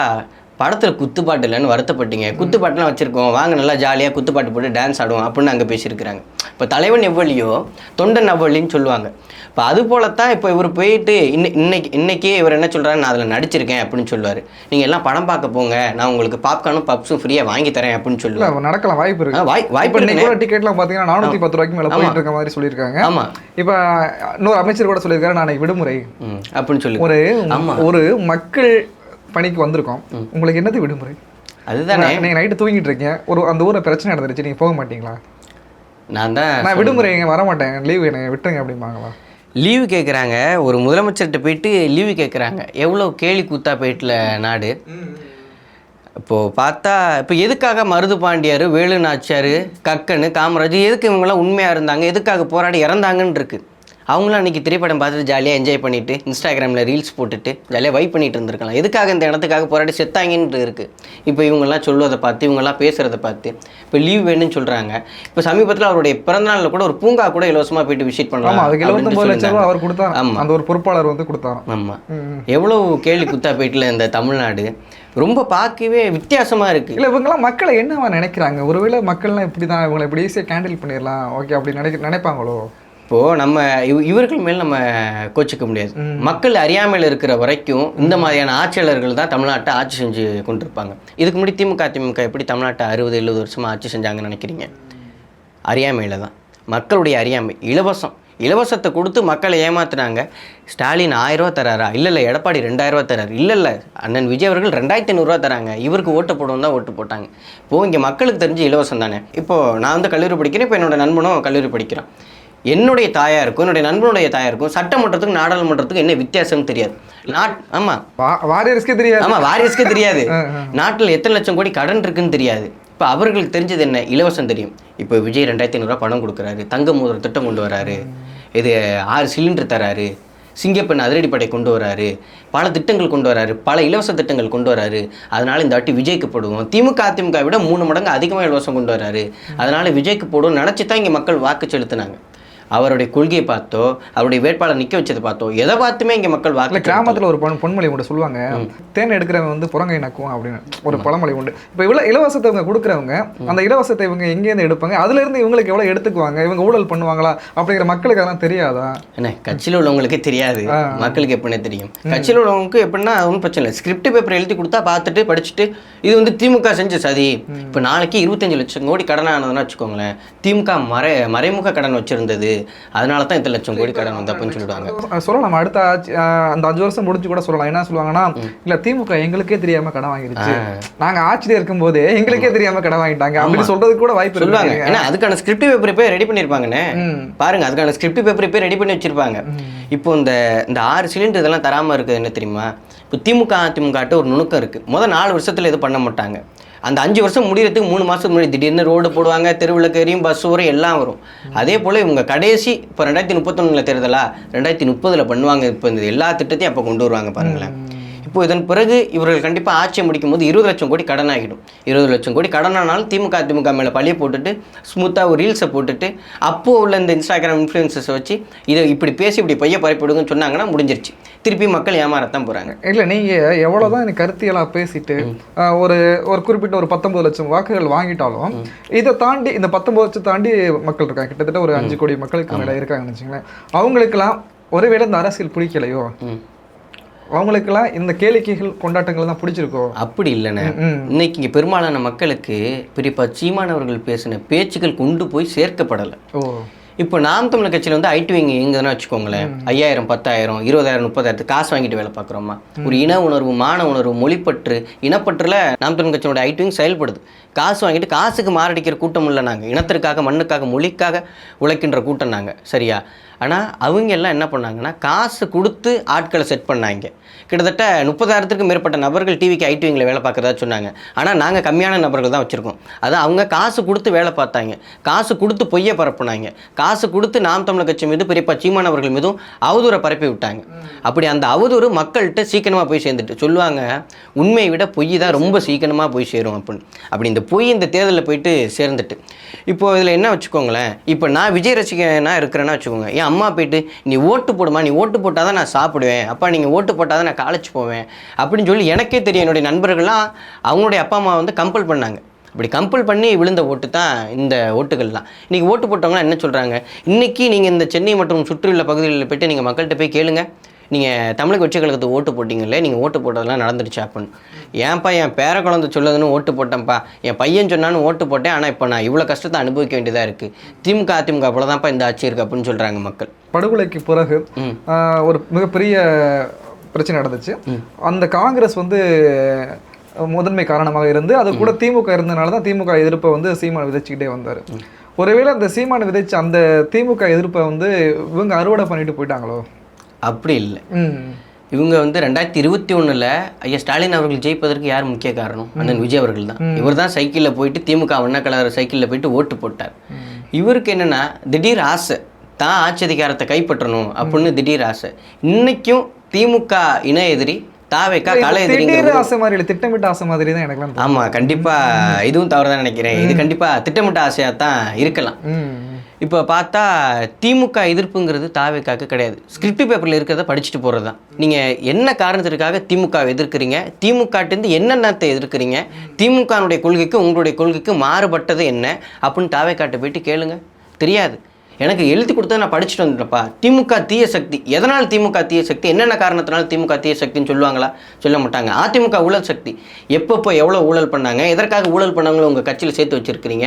S1: படத்தில் குத்துப்பாட்டு இல்லைன்னு வருத்தப்பட்டீங்க, குத்துப்பாட்டுலாம் வச்சுருக்கோம், வாங்க நல்லா ஜாலியாக குத்துப்பாட்டு போட்டு டான்ஸ் ஆடுவோம் அப்படின்னு அங்கே பேசியிருக்கிறாங்க. இப்போ தலைவன் எவ்வளியோ தொண்டன் அவ்வளின்னு சொல்லுவாங்க. இப்போ அது போலத்தான் இப்போ இவர் போயிட்டு இன்னைக்கு இவர் என்ன சொல்கிறாரு, நான் அதில் நடிச்சிருக்கேன் அப்படின்னு சொல்லுவார். நீங்கள் எல்லாம் படம் பார்க்க போங்க, நான் உங்களுக்கு பாப்கார்னும் பப்ஸும் ஃப்ரீயாக வாங்கி தரேன் அப்படின்னு சொல்லுவாங்க.
S2: நடக்கலாம், வாய்ப்பு இருக்கு. வாய்ப்பு டிக்கெட்லாம் பார்த்தீங்கன்னா 410 ரூபாய்க்கு மேலே போயிட்டு இருக்க மாதிரி சொல்லியிருக்காங்க. ஆமாம், இப்போ இன்னொரு அமைச்சர் கூட சொல்லியிருக்காரு, நாளைக்கு விடுமுறை
S1: அப்படின்னு சொல்லி
S2: ஒரு மக்கள் பணிக்கு வந்திருக்கோம், உங்களுக்கு என்னது விடுமுறை?
S1: அதுதானே,
S2: நீங்கள் நைட்டு தூங்கிட்டு இருக்கீங்க, அந்த ஊரில் பிரச்சனை நடந்துருச்சு, நீங்கள் போக மாட்டீங்களா?
S1: நான் விடுமுறை
S2: வர மாட்டேன், லீவு என்னை விட்டுருங்க அப்படிம்பாங்களா?
S1: லீவு கேட்குறாங்க, ஒரு முதலமைச்சர்கிட்ட போயிட்டு லீவு கேட்குறாங்க. எவ்வளோ கேலி கூத்தா போயிட்டுல நாடு. இப்போது பார்த்தா இப்போ எதுக்காக மருது பாண்டியார், வேலு நாச்சியார், கக்கனு, காமராஜ் எதுக்கு இவங்கெல்லாம் உண்மையாக இருந்தாங்க, எதுக்காக போராடி இறந்தாங்கன்னு இருக்குது. அவங்களும் அன்றைக்கி திரைப்படம் பார்த்துட்டு ஜாலியாக என்ஜாய் பண்ணிவிட்டு இன்ஸ்டாகிராமில் ரீல்ஸ் போட்டுட்டு ஜாலியாக வைப் பண்ணிட்டு இருந்திருக்கலாம். எதுக்காக இந்த இடத்துக்காக போராடி செத்தாங்கன்னு இருக்குது. இப்போ இவங்கெல்லாம் சொல்லுவதை பார்த்து, இவங்கெல்லாம் பேசுகிறத பார்த்து இப்போ லீவ் வேணும்னு சொல்கிறாங்க. இப்போ சமீபத்தில் அவருடைய பிறந்தநாளில் கூட ஒரு பூங்கா கூட இலவசமாக போயிட்டு விசிட் பண்ணலாம்.
S2: அதுக்கு 79 லட்சம் ரூபா அவர் கொடுத்தாரு. ஆமாம், அந்த ஒரு பொறுப்பாளர் வந்து கொடுத்தாரு.
S1: ஆமாம், எவ்வளோ கேள்வி குத்தா போயிட்டுல இந்த தமிழ்நாடு ரொம்ப பார்க்கவே வித்தியாசமாக இருக்குது.
S2: இல்லை, இவங்கெல்லாம் மக்களை என்னவா நினைக்கிறாங்க? ஒருவேளை மக்கள்லாம் இப்படி தான், இவங்களை இப்படி ஈஸியாக கேண்டில் பண்ணிடலாம், ஓகே அப்படி நினைப்பாங்களோ?
S1: இப்போது நம்ம இவர்கள் மேல் நம்ம கோச்சிக்க முடியாது. மக்கள் அறியாமையில் இருக்கிற வரைக்கும் இந்த மாதிரியான ஆட்சியாளர்கள் தான் தமிழ்நாட்டை ஆட்சி செஞ்சு கொண்டிருப்பாங்க. இதுக்கு முன்னாடி திமுக எப்படி தமிழ்நாட்டை 60-70 வருஷமாக ஆட்சி செஞ்சாங்கன்னு நினைக்கிறீங்க? அறியாமையில் தான். மக்களுடைய அறியாமை. இலவசத்தை கொடுத்து மக்களை ஏமாத்துனாங்க. ஸ்டாலின் 1000 ரூபா தராரா? இல்லை எடப்பாடி 2000 ரூபா தராரு. இல்லை அண்ணன் விஜய் அவர்கள் 2500 ரூபா தராங்க. இவருக்கு ஓட்டு போடணும் தான் ஓட்டு போட்டாங்க. இப்போது இங்கே மக்களுக்கு தெரிஞ்சு இலவசம் தானே. இப்போது நான் வந்து கல்லூரி படிக்கிறேன், இப்போ என்னோட நண்பனும் கல்லூரி படிக்கிறான். என்னுடைய தாயாருக்கும் என்னுடைய நண்பனுடைய தாயாருக்கும் சட்டமன்றத்துக்கும் நாடாளுமன்றத்துக்கும் என்ன வித்தியாசம் தெரியாது. ஆமாம்,
S2: வாரியர்ஸ்க்கே தெரியாது.
S1: ஆமாம், வாரியர்ஸ்க்கே தெரியாது. நாட்டில் எத்தனை லட்சம் கோடி கடன் இருக்குன்னு தெரியாது. இப்போ அவர்களுக்கு தெரிஞ்சது என்ன? இலவசம் தெரியும். இப்போ விஜய் 2500 ரூபா பணம் கொடுக்குறாரு, தங்க மோதிர திட்டம் கொண்டு வராரு, இது 6 சிலிண்டர் தராரு, சிங்கப்பெண் அதிரடிப்படை கொண்டு வராரு, பல திட்டங்கள் கொண்டு வராரு, பல இலவச திட்டங்கள் கொண்டு வராரு. அதனால் இந்த வாட்டி விஜய்க்கு போடுவோம். அதிமுக விட 3 மடங்கு அதிகமாக இலவசம் கொண்டு வராரு, அதனால் விஜய்க்கு போடுவோம் நினச்சி தான் இங்கே மக்கள் வாக்கு செலுத்தினாங்க. அவருடைய கொள்கையை பார்த்தோ, அவருடைய வேட்பாளர் நிற்க வச்சதை பார்த்தோ, எதை பார்த்துமே இங்கே மக்கள் வாக்கு.
S2: கிராமத்தில் ஒரு பொன்மொழி உண்டு சொல்லுவாங்க, தேன் எடுக்கிறவங்க வந்து புறங்கை நக்குவோம் அப்படின்னு ஒரு பழமொழி உண்டு. இப்போ இவ்வளோ இலவசத்தை இவங்க கொடுக்குறவங்க, அந்த இலவசத்தை இவங்க எங்கேருந்து எடுப்பாங்க? அதுலேருந்து இவங்களுக்கு எவ்வளோ எடுத்துக்குவாங்க? இவங்க ஊழல் பண்ணுவாங்களா அப்படிங்கிற மக்களுக்கு அதெல்லாம் தெரியாதா?
S1: என்ன, கட்சியில் உள்ளவங்களுக்கே தெரியாது, மக்களுக்கு எப்படின்னே தெரியும். கட்சியில் உள்ளவங்களுக்கு எப்படின்னா ஒன்றும் பிரச்சனை இல்லை. ஸ்கிரிப்ட் பேப்பர் எழுதி கொடுத்தா பார்த்துட்டு படிச்சுட்டு இது வந்து திமுக செஞ்ச சதி. இப்போ நாளைக்கு 25 லட்சம் கோடி கடன் ஆனதுன்னு வச்சுக்கோங்களேன். திமுக மறைமுக கடன் வச்சிருந்தது, அதனால தான் 8 லட்சம் கோடி கடன் வந்து அப்படின்னு சொல்லிடுவாங்க.
S2: சொல்லலாம், நம்ம அடுத்த அந்த 5 வருஷம் முடிஞ்சு கூட சொல்லலாம். என்ன சொல்லுவாங்கன்னா, இல்ல திமுக எங்களுக்கே தெரியாம கடன் வாங்கிடுச்சு, நாங்க ஆட்சியில இருக்கும் போதே எங்களுக்கே தெரியாம கடன் வாங்கிட்டாங்க அப்படின்னு சொல்றதுக்கு கூட வாய்ப்பு
S1: சொல்லுவாங்க. ஏன்னா அதுக்கான ஸ்கிரிப்ட் பேப்பர் போய் ரெடி பண்ணிருப்பாங்கன்னு பாருங்க. அதுக்கான ஸ்கிரிப்ட் பேப்பர் போய் ரெடி பண்ணி வச்சிருப்பாங்க. இப்போ இந்த 6 சிலிண்டர் இதெல்லாம் தராம இருக்குது என்ன தெரியுமா? இப்போ அதிமுக ஒரு நுணுக்கம் இருக்கு. முதல் 4 வருஷத்துல இது பண்ண மாட்டாங்க. அந்த 5 வருஷம் முடிகிறதுக்கு 3 மாதத்துக்கு முன்னாடி திடீர்னு ரோடு போடுவாங்க, தெருவிளக்கு எரியும், பஸ் வரும், எல்லாம் வரும். அதே போல் இவங்க கடைசி இப்போ 2031 தேர்தலா 2030 பண்ணுவாங்க. இப்போ இந்த எல்லா திட்டத்தையும் அப்போ கொண்டு வருவாங்க பாருங்களேன். இப்போ இதன் பிறகு இவர்கள் கண்டிப்பாக ஆட்சியை முடிக்கும் போது 20 லட்சம் கோடி கடன் ஆகிடும். 20 லட்சம் கோடி கடனானாலும் திமுக மேலே பழிய போட்டுட்டு ஸ்மூத்தாக ஒரு ரீல்ஸை போட்டுட்டு அப்போது உள்ள இந்த இன்ஸ்டாகிராம் இன்ஃப்ளூயன்சஸை வச்சு இதை இப்படி பேசி இப்படி பைய பரப்பிடுங்கன்னு சொன்னாங்கன்னா முடிஞ்சிருச்சு. திருப்பி மக்கள் ஏமாறத்தான் போகிறாங்க.
S2: இல்லை, நீங்கள் எவ்வளோதான் எனக்கு கருத்தியலாக பேசிட்டு ஒரு குறிப்பிட்ட ஒரு 19 லட்சம் வாக்குகள் வாங்கிட்டாலும் இதை தாண்டி இந்த 19 லட்சம் தாண்டி மக்கள் இருக்காங்க. கிட்டத்தட்ட ஒரு 5 கோடி மக்களுக்கு மேலே இருக்காங்கன்னு வச்சுங்களேன். அவங்களுக்கெல்லாம் ஒருவேளை இந்த அரசியல் பிடிக்கலையோ, அவங்களுக்கெல்லாம் இந்த கேளிக்கைகள் கொண்டாட்டங்கள் தான் பிடிச்சிருக்கோ? அப்படி இல்லைண்ணே. இன்னைக்கு இங்கே பெரும்பாலான மக்களுக்கு பெரியப்பா சீமானவர்கள் பேசின பேச்சுக்கள் கொண்டு போய் சேர்க்கப்படலை. இப்போ நாம் தமிழர் கட்சியில் வந்து ஐடி விங் எங்கன்னா வச்சுக்கோங்களேன், 5000 10,000 20,000 30,000 காசு வாங்கிட்டு வேலை பார்க்குறோமா? ஒரு இன உணர்வு, மான உணர்வு, மொழிப்பற்று, இனப்பற்றுல நாம் தமிழர் கட்சியோட ஐடி விங் செயல்படுது. காசு வாங்கிட்டு காசுக்கு மாரடிக்கிற கூட்டம் இல்லை. நாங்கள் இனத்திற்காக, மண்ணுக்காக, மொழிக்காக உழைக்கின்ற கூட்டம் நாங்கள், சரியா? ஆனால் அவங்க எல்லாம் என்ன பண்ணாங்கன்னா காசு கொடுத்து ஆட்களை செட் பண்ணாங்க. கிட்டத்தட்ட 30,000க்கும் மேற்பட்ட நபர்கள் டிவிக்கு ஐடி விங்கில் வேலை பார்க்குறதா சொன்னாங்க. ஆனால் நாங்கள் கம்மியான நபர்கள் தான் வச்சுருக்கோம். அதான் அவங்க காசு கொடுத்து வேலை பார்த்தாங்க, காசு கொடுத்து பொய்யை பரப்புனாங்க, காசு கொடுத்து நாம் தமிழர் கட்சி மீது பெரியப்பா சீமானவர்கள் மீதும் அவதூறை பரப்பி விட்டாங்க. அப்படி அந்த அவதூறு மக்கள்கிட்ட சீக்கிரமாக போய் சேர்ந்துட்டு சொல்லுவாங்க, உண்மையை விட பொய் தான் ரொம்ப சீக்கிரமாக போய் சேரும் அப்படின்னு. அப்படி இந்த பொய் இந்த தேர்தலில் போயிட்டு சேர்ந்துட்டு இப்போது இதில் என்ன வச்சுக்கோங்களேன், இப்போ நான் விஜய் ரசிகனா இருக்கிறேன்னா வச்சுக்கோங்க, என் அம்மா போயிட்டு நீ ஓட்டு போடுமா, நீ ஓட்டு போட்டால் தான் நான் சாப்பிடுவேன், அப்பா நீங்கள் ஓட்டு போட்டால் தான் நான் காலேஜ் போவேன் அப்படின்னு சொல்லி எனக்கே தெரியும். என்னுடைய நண்பர்கள்லாம் அவங்களுடைய அப்பா அம்மா வந்து கம்பல் பண்ணாங்க. அப்படி கம்பல் பண்ணி விழுந்த ஓட்டு தான் இந்த ஓட்டுகள்லாம். இன்றைக்கி ஓட்டு போட்டவங்களாம் என்ன சொல்கிறாங்க, இன்றைக்கி நீங்கள் இந்த சென்னை மற்றும் சுற்றியுள்ள பகுதிகளில் போய்ட்டு நீங்கள் மக்கள்கிட்ட போய் கேளுங்க, நீங்கள் தமிழக வெற்றி கழகத்துக்கு ஓட்டு போட்டிங்களே, நீங்கள் ஓட்டு போட்டதெல்லாம் நடந்துருச்சு அப்படின்னு. ஏன்ப்பா என் பேர குழந்தை சொல்லுதுன்னு ஓட்டு போட்டேன்ப்பா, என் பையன் சொன்னான்னு ஓட்டு போட்டேன், ஆனால் இப்போ நான் இவ்வளோ கஷ்டத்தை அனுபவிக்க வேண்டியதாக இருக்குது, அதிமுக அவ்வளோதான்ப்பா இந்த ஆட்சி இருக்குது அப்படின்னு சொல்கிறாங்க மக்கள். படுகொலைக்கு பிறகு ஒரு மிகப்பெரிய பிரச்சனை நடந்துச்சு. அந்த காங்கிரஸ் வந்து முதன்மை காரணமாக இருந்து அது கூட திமுக இருந்தனால தான் திமுக எதிர்ப்பை வந்து சீமான் விதைச்சிக்கிட்டே வந்தார். ஒருவேளை அந்த சீமான் விதைச்ச அந்த திமுக எதிர்ப்பை வந்து இவங்க அறுவடை பண்ணிட்டு போயிட்டாங்களோ?
S1: அப்படி இல்லை. இவங்க வந்து 2021 ஐயா ஸ்டாலின் அவர்கள் ஜெயிப்பதற்கு யார் முக்கிய காரணம்? அண்ணன் விஜய் அவர்கள் தான். இவர் தான் சைக்கிளில் போயிட்டு திமுக வண்ணக்கலர் சைக்கிளில் போயிட்டு ஓட்டு போட்டார். இவருக்கு என்னென்னா திடீர் ஆசை, தான் ஆட்சி அதிகாரத்தை கைப்பற்றணும் அப்படின்னு திடீர் ஆசை. இன்னைக்கும் திமுக இன எதிரி தாவேக்கா கலை எதிரிங்கிற
S2: ஆசை மாதிரி இல்லை, திட்டமிட்ட ஆசை மாதிரி தான் எனக்கு.
S1: ஆமாம், கண்டிப்பாக இதுவும் தவறு தான் நினைக்கிறேன். இது கண்டிப்பாக திட்டமிட்ட ஆசையாக தான் இருக்கலாம். இப்போ பார்த்தா திமுக எதிர்ப்புங்கிறது தாவேக்காக்கு கிடையாது. ஸ்கிரிப்ட் பேப்பரில் இருக்கிறத படிச்சுட்டு போகிறது தான். நீங்கள் என்ன காரணத்திற்காக திமுக எதிர்க்கிறீங்க, திமுகட்டேருந்து என்னென்னத்தை எதிர்க்கிறீங்க, திமுகனுடைய கொள்கைக்கு உங்களுடைய கொள்கைக்கு மாறுபட்டது என்ன அப்படின்னு தாவேக்காட்ட போயிட்டு கேளுங்க. தெரியாது. எனக்கு எழுதி கொடுத்தா நான் படிச்சுட்டு வந்துட்டப்பா. திமுக தீய சக்தி. எதனால் திமுக தீய சக்தி, என்னென்ன காரணத்தினால திமுக தீய சக்தின்னு சொல்லுவாங்களா? சொல்ல மாட்டாங்க. அதிமுக ஊழல் சக்தி. எப்பப்போ எவ்வளோ ஊழல் பண்ணாங்க, எதற்காக ஊழல் பண்ணாங்களோ உங்கள் கட்சியில் சேர்த்து வச்சிருக்கிறீங்க,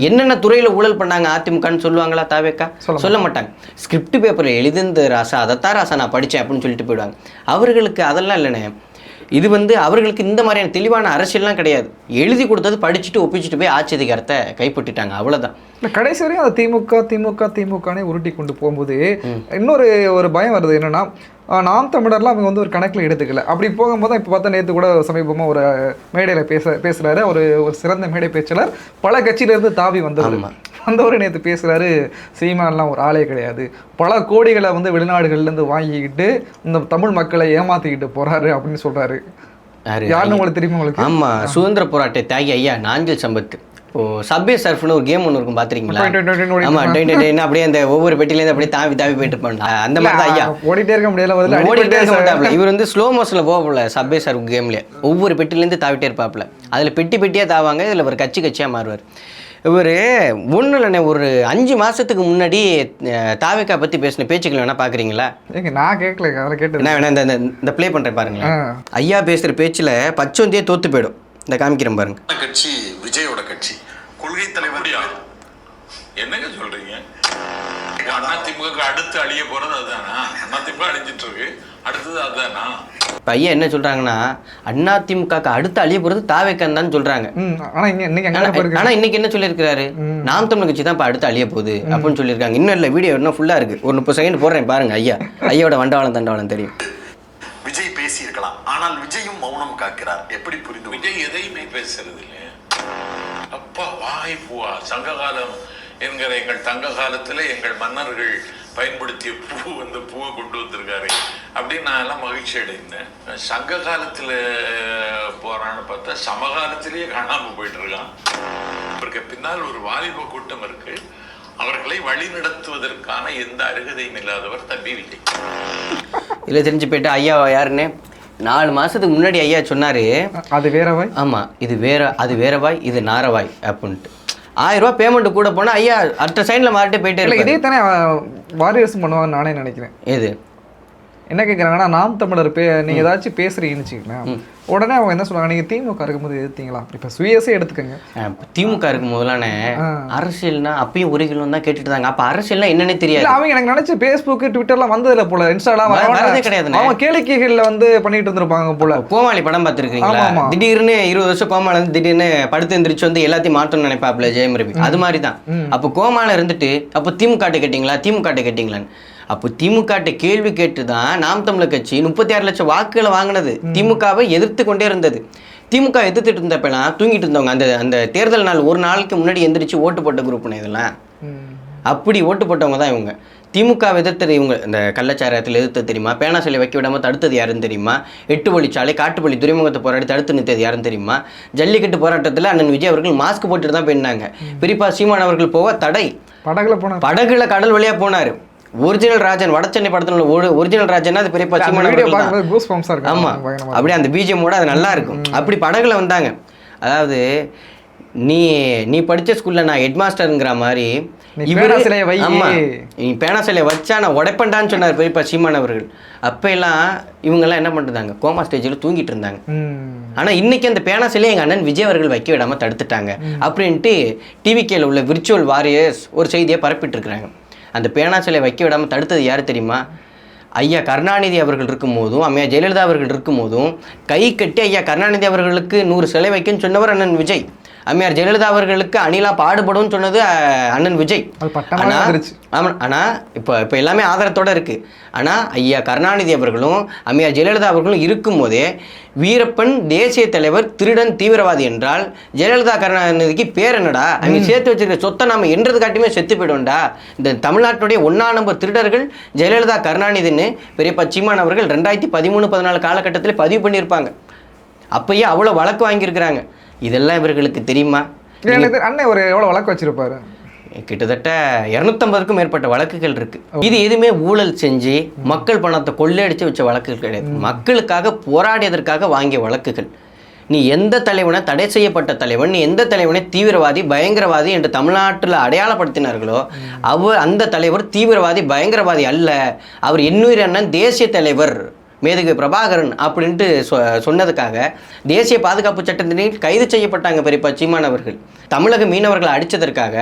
S1: என்னென்ன துறையில் ஊழல் பண்ணாங்க அதிமுகன்னு சொல்லுவாங்களா தாவேக்கா? சொல்ல மாட்டாங்க. ஸ்கிரிப்ட் பேப்பரில் எழுதிந்த ராசா, அதைத்தான் ராசா நான் படித்தேன் அப்படின்னு சொல்லிட்டு போயிடுவாங்க. அவர்களுக்கு அதெல்லாம் இல்லைண்ணே. இது வந்து அவர்களுக்கு இந்த மாதிரியான தெளிவான அரசியல்லாம் கிடையாது. எழுதி கொடுத்தது படிச்சுட்டு ஒப்பிச்சுட்டு போய் ஆட்சி அதிகாரத்தை கைப்பற்றிட்டாங்க, அவ்வளோதான்.
S2: கடைசி வரையும் அதை திமுகனே உருட்டி கொண்டு போகும்போது இன்னொரு பயம் வருது. என்னன்னா, நாம் தமிழர்லாம் அவங்க வந்து ஒரு கணக்கில் எடுத்துக்கல. அப்படி போகும்போது இப்போ பார்த்தா நேற்று கூட சமீபமாக ஒரு மேடையில் பேசுகிறாரு. ஒரு சிறந்த மேடை பேச்சாளர், பல கட்சியிலேருந்து தாவி வந்தவர் நேற்று பேசுகிறாரு, சீமான்லாம் ஒரு ஆளே கிடையாது, பல கோடிகளை வந்து வெளிநாடுகள்லேருந்து வாங்கிக்கிட்டு இந்த தமிழ் மக்களை ஏமாற்றிக்கிட்டு போகிறாரு அப்படின்னு சொல்கிறாரு. யாருன்னு உங்களுக்கு தெரியுமா? உங்களுக்கு?
S1: ஆமாம், சுதந்திர போராட்ட தியாகி ஐயா நாஞ்சில் சம்பத். இப்போ சப்வே சர்ஃப்னு ஒரு கேம் ஒன்று இருக்கும், பார்த்துருக்கீங்களா? ஆமாம், அப்படியே அந்த ஒவ்வொரு பெட்டிலேருந்து அப்படியே தாவி போயிட்டு இருப்பாங்க. அந்த மாதிரி தான் ஐயா
S2: ஓடிட்டே இருக்க முடியல,
S1: ஓடிட்டே இருக்க மாட்டாப்ல. இவர் வந்து ஸ்லோ மோஷனில் போகல. சப்வே சர்ஃப் கேம்லேயே ஒவ்வொரு பெட்டிலேருந்து தாவிட்டே இருப்பாப்புல. அதில் பெட்டியாக தாவாங்க. இதில் ஒரு கட்சியாக மாறுவார். இவர் ஒன்றும் இல்லைண்ணே, ஒரு 5 மாதத்துக்கு முன்னாடி தாவேக்கா பற்றி பேசின பேச்சுக்கள் வேணால் பார்க்குறீங்களா?
S2: நான் கேட்கல, அதில் கேட்டு
S1: என்ன வேணா இந்த ப்ளே பண்ணுறேன் பாருங்களேன். ஐயா பேசுகிற பேச்சில் பச்சோந்தியே தோற்று போயிடும். இந்த காமிக்கிறேன் பாருங்க.
S3: கட்சி விஜயோட கட்சி கொள்கை தலைவர் என்னங்க சொல்றீங்க? அதிமுக அடுத்து அழிய போறது அதுதானா? அதிமுக அழிஞ்சிட்டு இருக்கு, அடுத்தது அதுதானா?
S1: இப்போ ஐயா என்ன சொல்றாங்கன்னா, அதிமுக அடுத்து அழிய போறது தாவேக்கான்னு தான் சொல்றாங்க.
S2: ஆனா
S1: இன்னைக்கு என்ன சொல்லியிருக்கிறாரு, நாம் தமிழ் கட்சி தான் இப்போ அடுத்து அழிய போகுது அப்படின்னு சொல்லியிருக்காங்க. இன்னும் இல்லை, வீடியோ இன்னும் ஃபுல்லா இருக்கு. ஒரு 30 செகண்ட் போடுறேன் பாருங்க. ஐயாவோட வண்டவாளம் தண்டவாளம் தெரியும்.
S3: விஜய் பேசி இருக்கலாம், ஆனால் விஜயும் மௌனம் காக்கிறார். எப்படி புரிந்து? விஜய் எதையுமே பேசுறது இல்லையா? அப்பா வாய் பூவா சங்ககாலம் என்கிற எங்கள் தங்க காலத்துல எங்கள் மன்னர்கள் பயன்படுத்திய பூவை கொண்டு வந்திருக்காரு அப்படின்னு நான் எல்லாம் மகிழ்ச்சி அடைந்தேன். சங்க காலத்துல போறான்னு பார்த்தா சமகாலத்திலேயே காணாம போயிட்டு இருக்கான். அவருக்கு பின்னால் ஒரு வாலிப கூட்டம் இருக்கு. அவர்களை வழி நடத்துவதற்கான எந்த அருகதையும் இல்லாதவர் தம்பி விஜய்.
S1: இல்லை தெரிஞ்சு போயிட்டு ஐயா யாருன்னு 4 மாதத்துக்கு முன்னாடி ஐயா சொன்னார்,
S2: அது வேறவாய்.
S1: ஆமாம், அது வேறவாய், இது நாரவாய் அப்படின்ட்டு. 1000 ரூபா பேமெண்ட் கூட போனால் ஐயா அடுத்த சைடில் மாறிட்டு போயிட்டே இல்லை.
S2: இதே தானே வாரியர்ஸும் பண்ணுவாங்கன்னு நானே நினைக்கிறேன்.
S1: எது
S2: என்ன கேட்குறாங்கன்னா, நாம் தமிழர் நீங்கள் ஏதாச்சும் பேசுகிறீங்கன்னு வச்சுக்கோங்களேன், உடனே அவங்க என்ன சொல்லுவாங்க, நீங்கள் திமுக இருக்கும்போது எதிர்த்தீங்களா? இப்போ சுயசே எடுத்துக்கோங்க.
S1: திமுக இருக்கும் போதெல்லாம் அரசியல்னா அப்பயும் ஒரு கிலோ தான் கேட்டுட்டு தாங்க. அப்போ அரசியல்னா என்னன்னே தெரியாது.
S2: அவங்க எனக்கு நினைச்சு ஃபேஸ்புக் ட்விட்டர்லாம் வந்ததில்ல போல, இன்ஸ்டாலாம்
S1: வரதே கிடையாது.
S2: அவங்க கேளிக்கைகளில் வந்து பண்ணிட்டு இருந்திருப்பாங்க போல.
S1: கோமாளி படம் பார்த்துருக்கீங்களா? திடீர்னு 20 வருஷம் கோமாளி வந்து திடீர்னு படுத்து எந்திரிச்சு வந்து எல்லாத்தையும் மாற்றணும்னு நினைப்பாப்புல ஜெயம் ரவி. அது மாதிரி தான். அப்போ கோமாளி இருந்துட்டு அப்போ திமுக கேட்டீங்களான்னு அப்போ திமுக கேள்வி கேட்டு தான் நாம் தமிழர் கட்சி 36 லட்சம் வாக்குகளை வாங்கினது. திமுகவை எதிர்த்து கொண்டே இருந்தது. திமுக எதிர்த்துட்டு இருந்தப்பெல்லாம் தூங்கிட்டு இருந்தவங்க அந்த தேர்தல் நாள் ஒரு நாளுக்கு முன்னாடி எந்திரிச்சு ஓட்டு போட்ட குரூப்னு இதெல்லாம். அப்படி ஓட்டு போட்டவங்க தான் இவங்க. திமுக எதிர்த்தது இவங்க. இந்த கள்ளச்சாரத்தில் எதிர்த்து தெரியுமா? பேனா சிலை வைக்க விடாமல் தடுத்தது யாருன்னு தெரியுமா? 8 வழிச்சாலை காட்டுப்பள்ளி துறைமுகத்தை போராடி தடுத்து நிறுத்தது யாருன்னு தெரியுமா? ஜல்லிக்கட்டு போராட்டத்தில் அண்ணன் விஜய் அவர்கள் மாஸ்க் போட்டுட்டு தான் போயிருந்தாங்க. பெரியப்பா சீமான் அவர்கள் போக தடை. படகுல கடல் வழியாக போனார். ஒரிஜினல் ராஜன், வடச்சென்னை படத்துல ஒரிஜினல் ராஜன்னா அது பெரியப்பா சீமான். ஆமா, அப்படியே அந்த பிஜிஎம்மோட அது நல்லா இருக்கும். அப்படி படகுல வந்தாங்க. அதாவது நீ படித்த ஸ்கூலில் நான் ஹெட் மாஸ்டருங்கிற மாதிரி நீ பேனா சிலையை வச்சா நான் உடைப்பண்டான்னு சொன்னார் பெரியப்பா சீமான் அவர்கள். அப்போ எல்லாம் இவங்கெல்லாம் என்ன பண்ணுறாங்க, கோமா ஸ்டேஜில் தூங்கிட்டு இருந்தாங்க. ஆனால் இன்னைக்கு அந்த பேனா சிலையை எங்கள் அண்ணன் விஜய் அவர்கள் வைக்க விடாமல் தடுத்துட்டாங்க அப்படின்ட்டு டிவிகேல உள்ள விர்ச்சுவல் வாரியர்ஸ் ஒரு செய்தியை பரப்பிட்டு இருக்கிறாங்க. அந்த பேனா சிலை வைக்க விடாமல் தடுத்தது யார் தெரியுமா? ஐயா கருணாநிதி அவர்கள் இருக்கும் போதும் அம்மையா ஜெயலலிதா அவர்கள் இருக்கும் போதும் கை கட்டி ஐயா கருணாநிதி அவர்களுக்கு 100 சிலை வைக்கன்னு சொன்னவர் அண்ணன் விஜய். அம்மையார் ஜெயலலிதா அவர்களுக்கு அணிலா பாடுபடும் சொன்னது அண்ணன் விஜய். ஆனால் இப்போ எல்லாமே ஆதாரத்தோடு இருக்குது. ஆனால் ஐயா கருணாநிதி அவர்களும் அம்மையார் ஜெயலலிதா அவர்களும் இருக்கும்போதே வீரப்பன் தேசிய தலைவர் திருடன் தீவிரவாதி என்றால் ஜெயலலிதா கருணாநிதிக்கு பேர் என்னடா? அவங்க சேர்த்து வச்சிருக்க சொத்தை நம்ம என்றது காட்டியுமே செத்து போயிடும்டா. இந்த தமிழ்நாட்டுடைய 1ஆம் நம்பர் திருடர்கள் ஜெயலலிதா கருணாநிதின்னு பெரியப்பா சீமான் அவர்கள் 2013-14 காலகட்டத்தில் பதிவு பண்ணியிருப்பாங்க. அப்பயே அவ்வளோ வழக்கு வாங்கியிருக்கிறாங்க. இதெல்லாம் இவர்களுக்கு தெரியுமா?
S2: அண்ணன் ஒரு எவ்வளோ வழக்கு வச்சிருப்பாரு?
S1: கிட்டத்தட்ட 250க்கும் மேற்பட்ட வழக்குகள் இருக்கு. இது எதுவுமே ஊழல் செஞ்சு மக்கள் பணத்தை கொள்ளையடிச்சு வச்ச வழக்குகள் கிடையாது. மக்களுக்காக போராடியதற்காக வாங்கிய வழக்குகள். நீ எந்த தலைவனை தடை செய்யப்பட்ட தலைவன், நீ எந்த தலைவனை தீவிரவாதி பயங்கரவாதி என்று தமிழ்நாட்டில் அடையாளப்படுத்தினார்களோ அந்த தலைவர் தீவிரவாதி பயங்கரவாதி அல்ல. அவர் இன்னொரு அண்ணன் தேசிய தலைவர் மேதகு பிரபாகரன் அப்படின்ட்டு சொன்னதுக்காக தேசிய பாதுகாப்பு சட்டத்தின் கைது செய்யப்பட்டாங்க பெரியப்பா சீமான் அவர்கள். தமிழக மீனவர்களை அடித்ததற்காக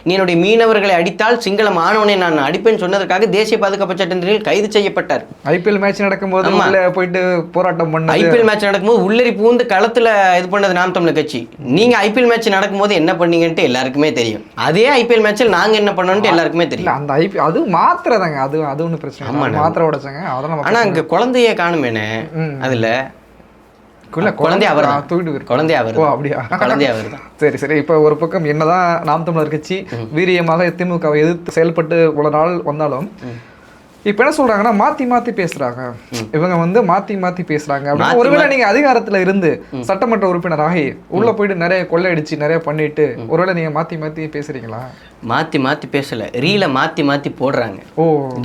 S1: நீ என்னுடைய மீனவர்களை அடித்தால் சிங்கள மாணவனை நான் அடிப்பேன்னு சொன்னதற்காக தேசிய பாதுகாப்பு சட்டத்தின் கைது செய்யப்பட்டார்.
S2: ஐபிஎல் மேட்ச் நடக்கும்போது போயிட்டு போராட்டம் பண்ண
S1: ஐபிஎல் மேட்ச் நடக்கும்போது உள்ளரி பூந்து களத்தில் இது பண்ணது நாம் தமிழர் கட்சி. நீங்கள் ஐபிஎல் மேட்ச் நடக்கும்போது என்ன பண்ணீங்கன்ட்டு எல்லாருக்குமே தெரியும். அதே ஐபிஎல் மேட்ச்சில் நாங்கள் என்ன பண்ணோன்ட்டு எல்லாருக்குமே தெரியும்.
S2: அந்த ஐபிஎல் அது மாத்திரதாங்க, அது ஒன்றும் பிரச்சனை மாத்திர உடைச்சாங்க. அதெல்லாம்
S1: ஆனால் அங்கே குழந்தைய காணுமேனே, அதுல குழந்தை அவர் தான்.
S2: சரி இப்போ ஒரு பக்கம் என்னதான் நாம் தமிழர் கட்சி வீரியமாக திமுகவை எதிர்த்து செயல்பட்டு இவ்வளவு நாள் வந்தாலும் இப்ப என்ன சொல்றாங்கன்னா மாத்தி பேசுறாங்க. இவங்க மாத்தி பேசுறாங்க. ஒருவேளை நீங்க அதிகாரத்துல இருந்து சட்டமன்ற உறுப்பினராகி உள்ள போயிட்டு நிறைய கொள்ளையடிச்சு நிறைய பண்ணிட்டு ஒருவேளை நீங்க மாத்தி பேசுறீங்களா?
S1: மாத்தி பேசல, ரீல மாத்தி போடுறாங்க.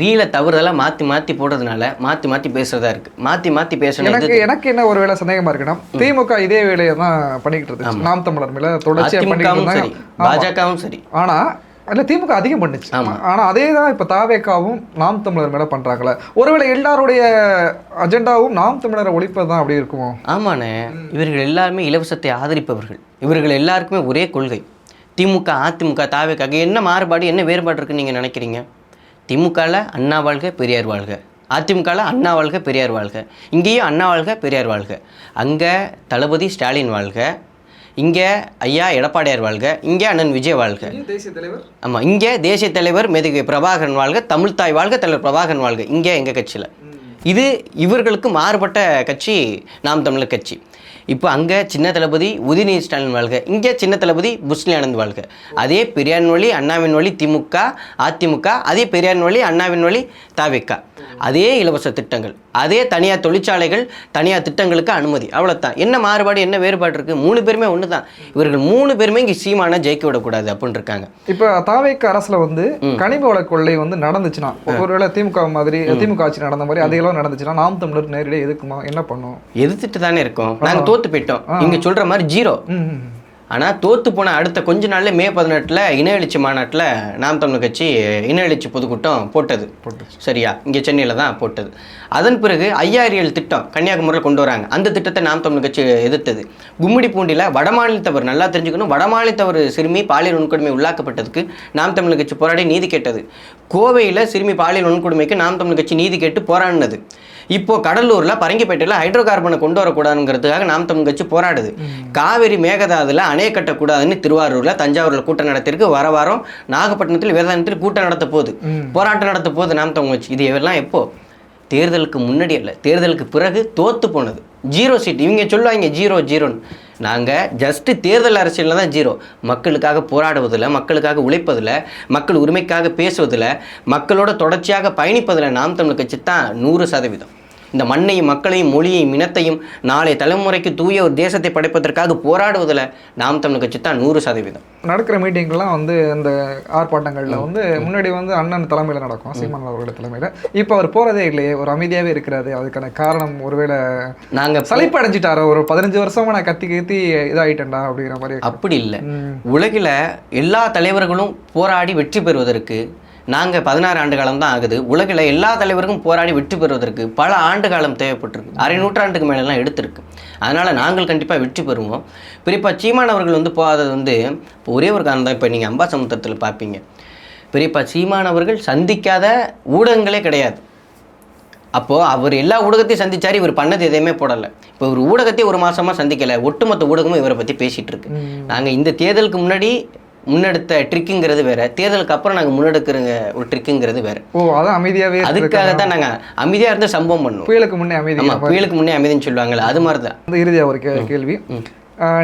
S1: ரீல தவறுதலா மாத்தி போடுறதுனால மாத்தி பேசுறதா இருக்கு. மாத்தி பேசுறது
S2: எனக்கு என்ன ஒரு வேளை சந்தேகமா இருக்குன்னா திமுக இதே வேலையை தான் பண்ணிக்கிட்டு இருக்கு. நாம் தமிழர் மேல தொடர்ச்சியா பண்ணிக்கிட்டு,
S1: பாஜகவும் சரி.
S2: ஆனா இல்ல திமுக அதிகம் பண்ணுச்சு. ஆனா அதே தான் இப்ப தாவேக்காவும் நாம் தமிழர் மேல பண்றாங்களே. ஒருவேளை எல்லாருடைய அஜெண்டாவும் நாம் தமிழரை ஒழிப்பது தான் அப்படி இருக்குமோ?
S1: ஆமாண்ணே, இவர்கள் எல்லாருமே இலவசத்தை ஆதரிப்பவர்கள். இவர்கள் எல்லாருக்குமே ஒரே கொள்கை. திமுக அதிமுக தாவேக்காக என்ன மாறுபாடு என்ன வேறுபாடு இருக்குன்னு நீங்க நினைக்கிறீங்க? திமுகவில் அண்ணா வாழ்க பெரியார் வாழ்க, அதிமுகவில் அண்ணா வாழ்க பெரியார் வாழ்க, இங்கேயும் அண்ணா வாழ்க பெரியார் வாழ்க. அங்கே தளபதி ஸ்டாலின் வாழ்க, இங்கே ஐயா எடப்பாடியார் வாழ்க, இங்கே அண்ணன் விஜய் வாழ்க. ஆமாம், இங்கே தேசிய தலைவர் மேதகு பிரபாகரன் வாழ்க, தமிழ்தாய் வாழ்க, தலைவர் பிரபாகரன் வாழ்க. இங்கே எங்கள் கட்சியில் இது இவர்களுக்கு மாறுபட்ட கட்சி நாம் தமிழர் கட்சி. இப்போ அங்கே சின்ன தளபதி உதயநிதி ஸ்டாலின் வாழ்க, இங்கே சின்ன தளபதி புஷ்லி ஆனந்த் வாழ்க. அதே பெரியாரின் வழி அண்ணாவின் வழி திமுக அதிமுக, அதே பெரியாரின் வழி அண்ணாவின் வழி தாவேக்கா. அதே இலவச திட்டங்கள், அதே தனியார் தொழிற்சாலைகள், தனியார் திட்டங்களுக்கு அனுமதி. அவ்வளோதான். என்ன மாறுபாடு என்ன வேறுபாடு இருக்குது? 3 பேருமே ஒன்று தான். இவர்கள் 3 பேருமே இங்கே சீமானை ஜெயிக்க விடக்கூடாது அப்படின்னு இருக்காங்க.
S2: இப்போ தாவேக்கா அரசில் கனிம வள கொள்ளை நடந்துச்சுன்னா, ஒருவேளை திமுக மாதிரி திமுக ஆட்சி நடந்த மாதிரி அதையெல்லாம் நடந்துச்சுன்னா நாம் தமிழர் நேரடியாக எதுக்குமா என்ன பண்ணும்?
S1: எதிர்த்துட்டு தானே இருக்கோம். நாங்கள் தோத்து போயிட்டோம். நீங்க சொல்ற மாதிரி 0. ஆனால் தோற்று போன அடுத்த கொஞ்ச நாளில் மே 18 இன எழுச்சி மாநாட்டில் நாம் தமிழர் கட்சி இன எழுச்சி பொதுக்கூட்டம் போட்டது. சரியா? இங்கே சென்னையில் தான் போட்டது. அதன் பிறகு 5000 திட்டம் கன்னியாகுமரியில் கொண்டு வராங்க. அந்த திட்டத்தை நாம் தமிழர் கட்சி எதிர்த்தது. கும்மிடிப்பூண்டியில் வடமாநிலத்தவர், நல்லா தெரிஞ்சுக்கணும், வடமாநிலத்தவர் சிறுமி பாலியல் வன்கொடுமை உள்ளாக்கப்பட்டதுக்கு நாம் தமிழர் கட்சி போராடி நீதி கேட்டது. கோவையில் சிறுமி பாலியல் வன்கொடுமைக்கு நாம் தமிழர் கட்சி நீதி கேட்டு போராடினது. இப்போ கடலூரில் பரங்கிப்பேட்டையில் ஹைட்ரோ கார்பனை கொண்டு வரக்கூடாதுங்கிறதுக்காக நாம் தமிழ் கட்சி போராடுது. காவிரி மேகதாதுல அணை கட்டக்கூடாதுன்னு திருவாரூரில் தஞ்சாவூரில் கூட்டம் நடத்திருக்கு. வாரம் நாகப்பட்டினத்தில் வேதாந்தத்தில் கூட்டம் நடத்த போகுது, போராட்டம் நடத்த போகுது நாம் தமிழ் கட்சி. இது எல்லாம் எப்போ? தேர்தலுக்கு முன்னாடி அல்ல, தேர்தலுக்கு பிறகு தோற்று போனது. 0 சீட். இவங்க சொல்லுவாங்க 0 நாங்கள் ஜஸ்ட்டு தேர்தல் அரசியலில் தான் 0. மக்களுக்காக போராடுவதில், மக்களுக்காக உழைப்பதில், மக்கள் உரிமைக்காக பேசுவதில், மக்களோட தொடர்ச்சியாக பயணிப்பதில் நாம் தமிழர் கட்சி தான் 100%. இந்த மண்ணையும் மக்களையும் மொழியையும் இனத்தையும் நாளை தலைமுறைக்கு தூய ஒரு தேசத்தை படைப்பதற்காக போராடுவதில் நாம் தமிழர் கட்சி தான் 100%.
S2: நடக்கிற மீட்டிங்லாம் இந்த ஆர்ப்பாட்டங்களில் முன்னாடி அண்ணன் தலைமையில் நடக்கும், சீமான் அவர்களோட தலைமையில். இப்போ அவர் போகிறதே இல்லையே, ஒரு அமைதியாகவே இருக்கிறாரு. அதுக்கான காரணம் ஒருவேளை நாங்கள் சலிப்பு அடைஞ்சிட்டாரோ, ஒரு 15 வருஷமாக நான் கத்தி இதாகிட்டேன்டா அப்படிங்கிற மாதிரி? அப்படி இல்லை.
S1: உலகில் எல்லா தலைவர்களும் போராடி வெற்றி பெறுவதற்கு நாங்கள் 16 ஆண்டு காலம் தான் ஆகுது. உலகில் எல்லா தலைவருக்கும் போராடி வெற்றி பெறுவதற்கு பல ஆண்டு காலம் தேவைப்பட்டிருக்கு. அரை நூற்றாண்டுக்கு மேலெல்லாம் எடுத்திருக்கு. அதனால் நாங்கள் கண்டிப்பாக வெற்றி பெறுவோம். பெரியப்பா சீமான் அவர்கள் போகாதது ஒரே ஒரு காரணம் தான். இப்போ நீங்கள் அம்பாசமுத்திரத்தில் பார்ப்பீங்க, பெரியப்பா சீமான் அவர்கள் சந்திக்காத ஊடகங்களே கிடையாது. அப்போது அவர் எல்லா ஊடகத்தையும் சந்திச்சார், இவர் பண்ணது எதையுமே போடலை. இப்போ ஒரு ஊடகத்தையும் ஒரு மாதமாக சந்திக்கலை, ஒட்டுமொத்த ஊடகமும் இவரை பற்றி பேசிகிட்டு இருக்கு. நாங்கள் இந்த தேர்தலுக்கு முன்னாடி முன்னெடுத்த ட்ரிக்குங்கிறது வேற, தேர்தலுக்கு அப்புறம் நாங்கள் முன்னெடுக்கிற ஒரு ட்ரிக்குங்கிறது வேற.
S2: அதான் அமைதியாகவே,
S1: அதுக்காக தான் நாங்கள் அமைதியாக இருந்து சம்பவம் பண்ணுவோம்.
S2: புயலுக்கு முன்னே அமைதி.
S1: ஆமாம், புயலுக்கு முன்னே அமைதின்னு சொல்லுவாங்கள்ல, அது மாதிரி தான்.
S2: இறுதியாக ஒரு கேள்வி,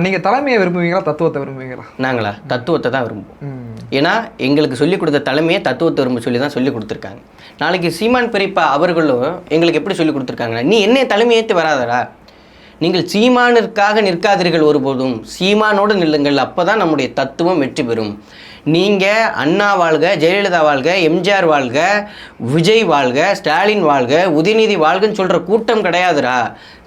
S2: நீங்கள் தலைமையை விரும்புவீங்களா தத்துவத்தை விரும்புவீங்களா?
S1: நாங்களா தத்துவத்தை தான் விரும்புவோம். ஏன்னா எங்களுக்கு சொல்லிக் கொடுத்த தலைமையை தத்துவத்தை விரும்ப சொல்லி தான் சொல்லிக் கொடுத்துருக்காங்க. நாளைக்கு சீமான் பெரியப்பா அவர்களும் எங்களுக்கு எப்படி சொல்லிக் கொடுத்துருக்காங்கன்னா, நீ என்ன தலைமையேற்று வராதடா, நீங்கள் சீமானிற்காக நிற்காதீர்கள் ஒருபோதும், சீமானோடு நில்லுங்கள், அப்போ தான் நம்முடைய தத்துவம் வெற்றி பெறும். நீங்கள் அண்ணா வாழ்க, ஜெயலலிதா வாழ்க, எம்ஜிஆர் வாழ்க, விஜய் வாழ்க, ஸ்டாலின் வாழ்க, உதயநிதி வாழ்கன்னு சொல்கிற கூட்டம் கிடையாதுடா.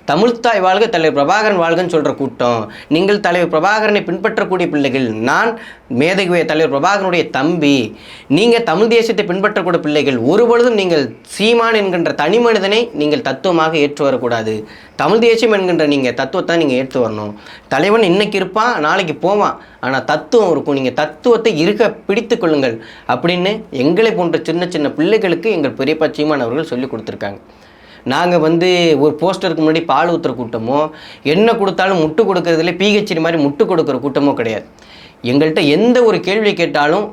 S1: தமிழ்த்தாய் வாழ்க, தலைவர் பிரபாகரன் வாழ்கன்னு சொல்கிற கூட்டம். நீங்கள் தலைவர் பிரபாகரனை பின்பற்றக்கூடிய பிள்ளைகள். நான் மேதகுவே தலைவர் பிரபாகரனுடைய தம்பி. நீங்கள் தமிழ் தேசியத்தை பின்பற்றக்கூடிய பிள்ளைகள். ஒருபொழுதும் நீங்கள் சீமான் என்கின்ற தனி மனிதனை நீங்கள் தத்துவமாக ஏற்று வரக்கூடாது. தமிழ் தேசியம் என்கின்ற நீங்கள் தத்துவத்தை நீங்கள் ஏற்று வரணும். தலைவன் இன்னைக்கு இருப்பான், நாளைக்கு போவான், ஆனால் தத்துவம் இருக்கும். நீங்கள் தத்துவத்தை இருக்க பிடித்து கொள்ளுங்கள் அப்படின்னு எங்களை போன்ற சின்ன சின்ன பிள்ளைகளுக்கு எங்கள் பெரியப்பா சீமான் அவர்கள் சொல்லி கொடுத்துருக்காங்க. நாங்கள் ஒரு போஸ்டருக்கு முன்னாடி பால் ஊற்றுற கூட்டமோ, என்ன கொடுத்தாலும் முட்டு கொடுக்கறதுல பிஹெச்டி மாதிரி முட்டு கொடுக்குற கூட்டமோ கிடையாது. எங்கள்கிட்ட எந்த ஒரு கேள்வி கேட்டாலும்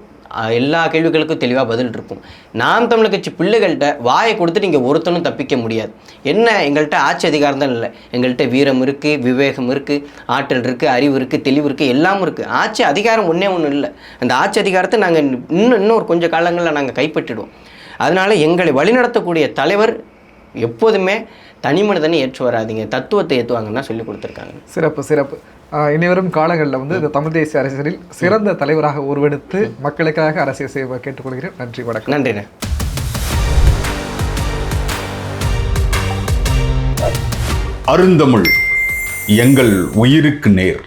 S1: எல்லா கேள்விகளுக்கும் தெளிவாக பதில் இருக்கும். நாம் தமிழர் கட்சி பிள்ளைகள்கிட்ட வாயை கொடுத்துட்டு இங்கே ஒருத்தனும் தப்பிக்க முடியாது. என்ன, எங்கள்கிட்ட ஆட்சி அதிகாரம் தான் இல்லை, எங்கள்கிட்ட வீரம் இருக்குது, விவேகம் இருக்குது, ஆற்றல் இருக்குது, அறிவு இருக்குது, தெளிவு இருக்குது, எல்லாமும் இருக்குது. ஆட்சி அதிகாரம் ஒன்றே ஒன்றும் இல்லை. அந்த ஆட்சி அதிகாரத்தை நாங்கள் இன்னும் கொஞ்சம் காலங்களில் நாங்கள் கைப்பற்றிடுவோம். அதனால் எங்களை வழிநடத்தக்கூடிய தலைவர் எப்போதுமே தனி மனிதனை ஏற்று வராதிங்க, தத்துவத்தை ஏற்றுவாங்கன்னா சொல்லி கொடுத்துருக்காங்க.
S2: சிறப்பு சிறப்பு. இனிவரும் காலங்களில் இந்த தமிழ் தேசிய அரசியலில் சிறந்த தலைவராக உருவெடுத்து மக்களுக்காக அரசியல் செய்வ கேட்டுக்கொள்கிறேன். நன்றி, வணக்கம்.
S1: நன்றிண்ணே.
S4: அருந்தமிழ் எங்கள் உயிருக்கு நேர்.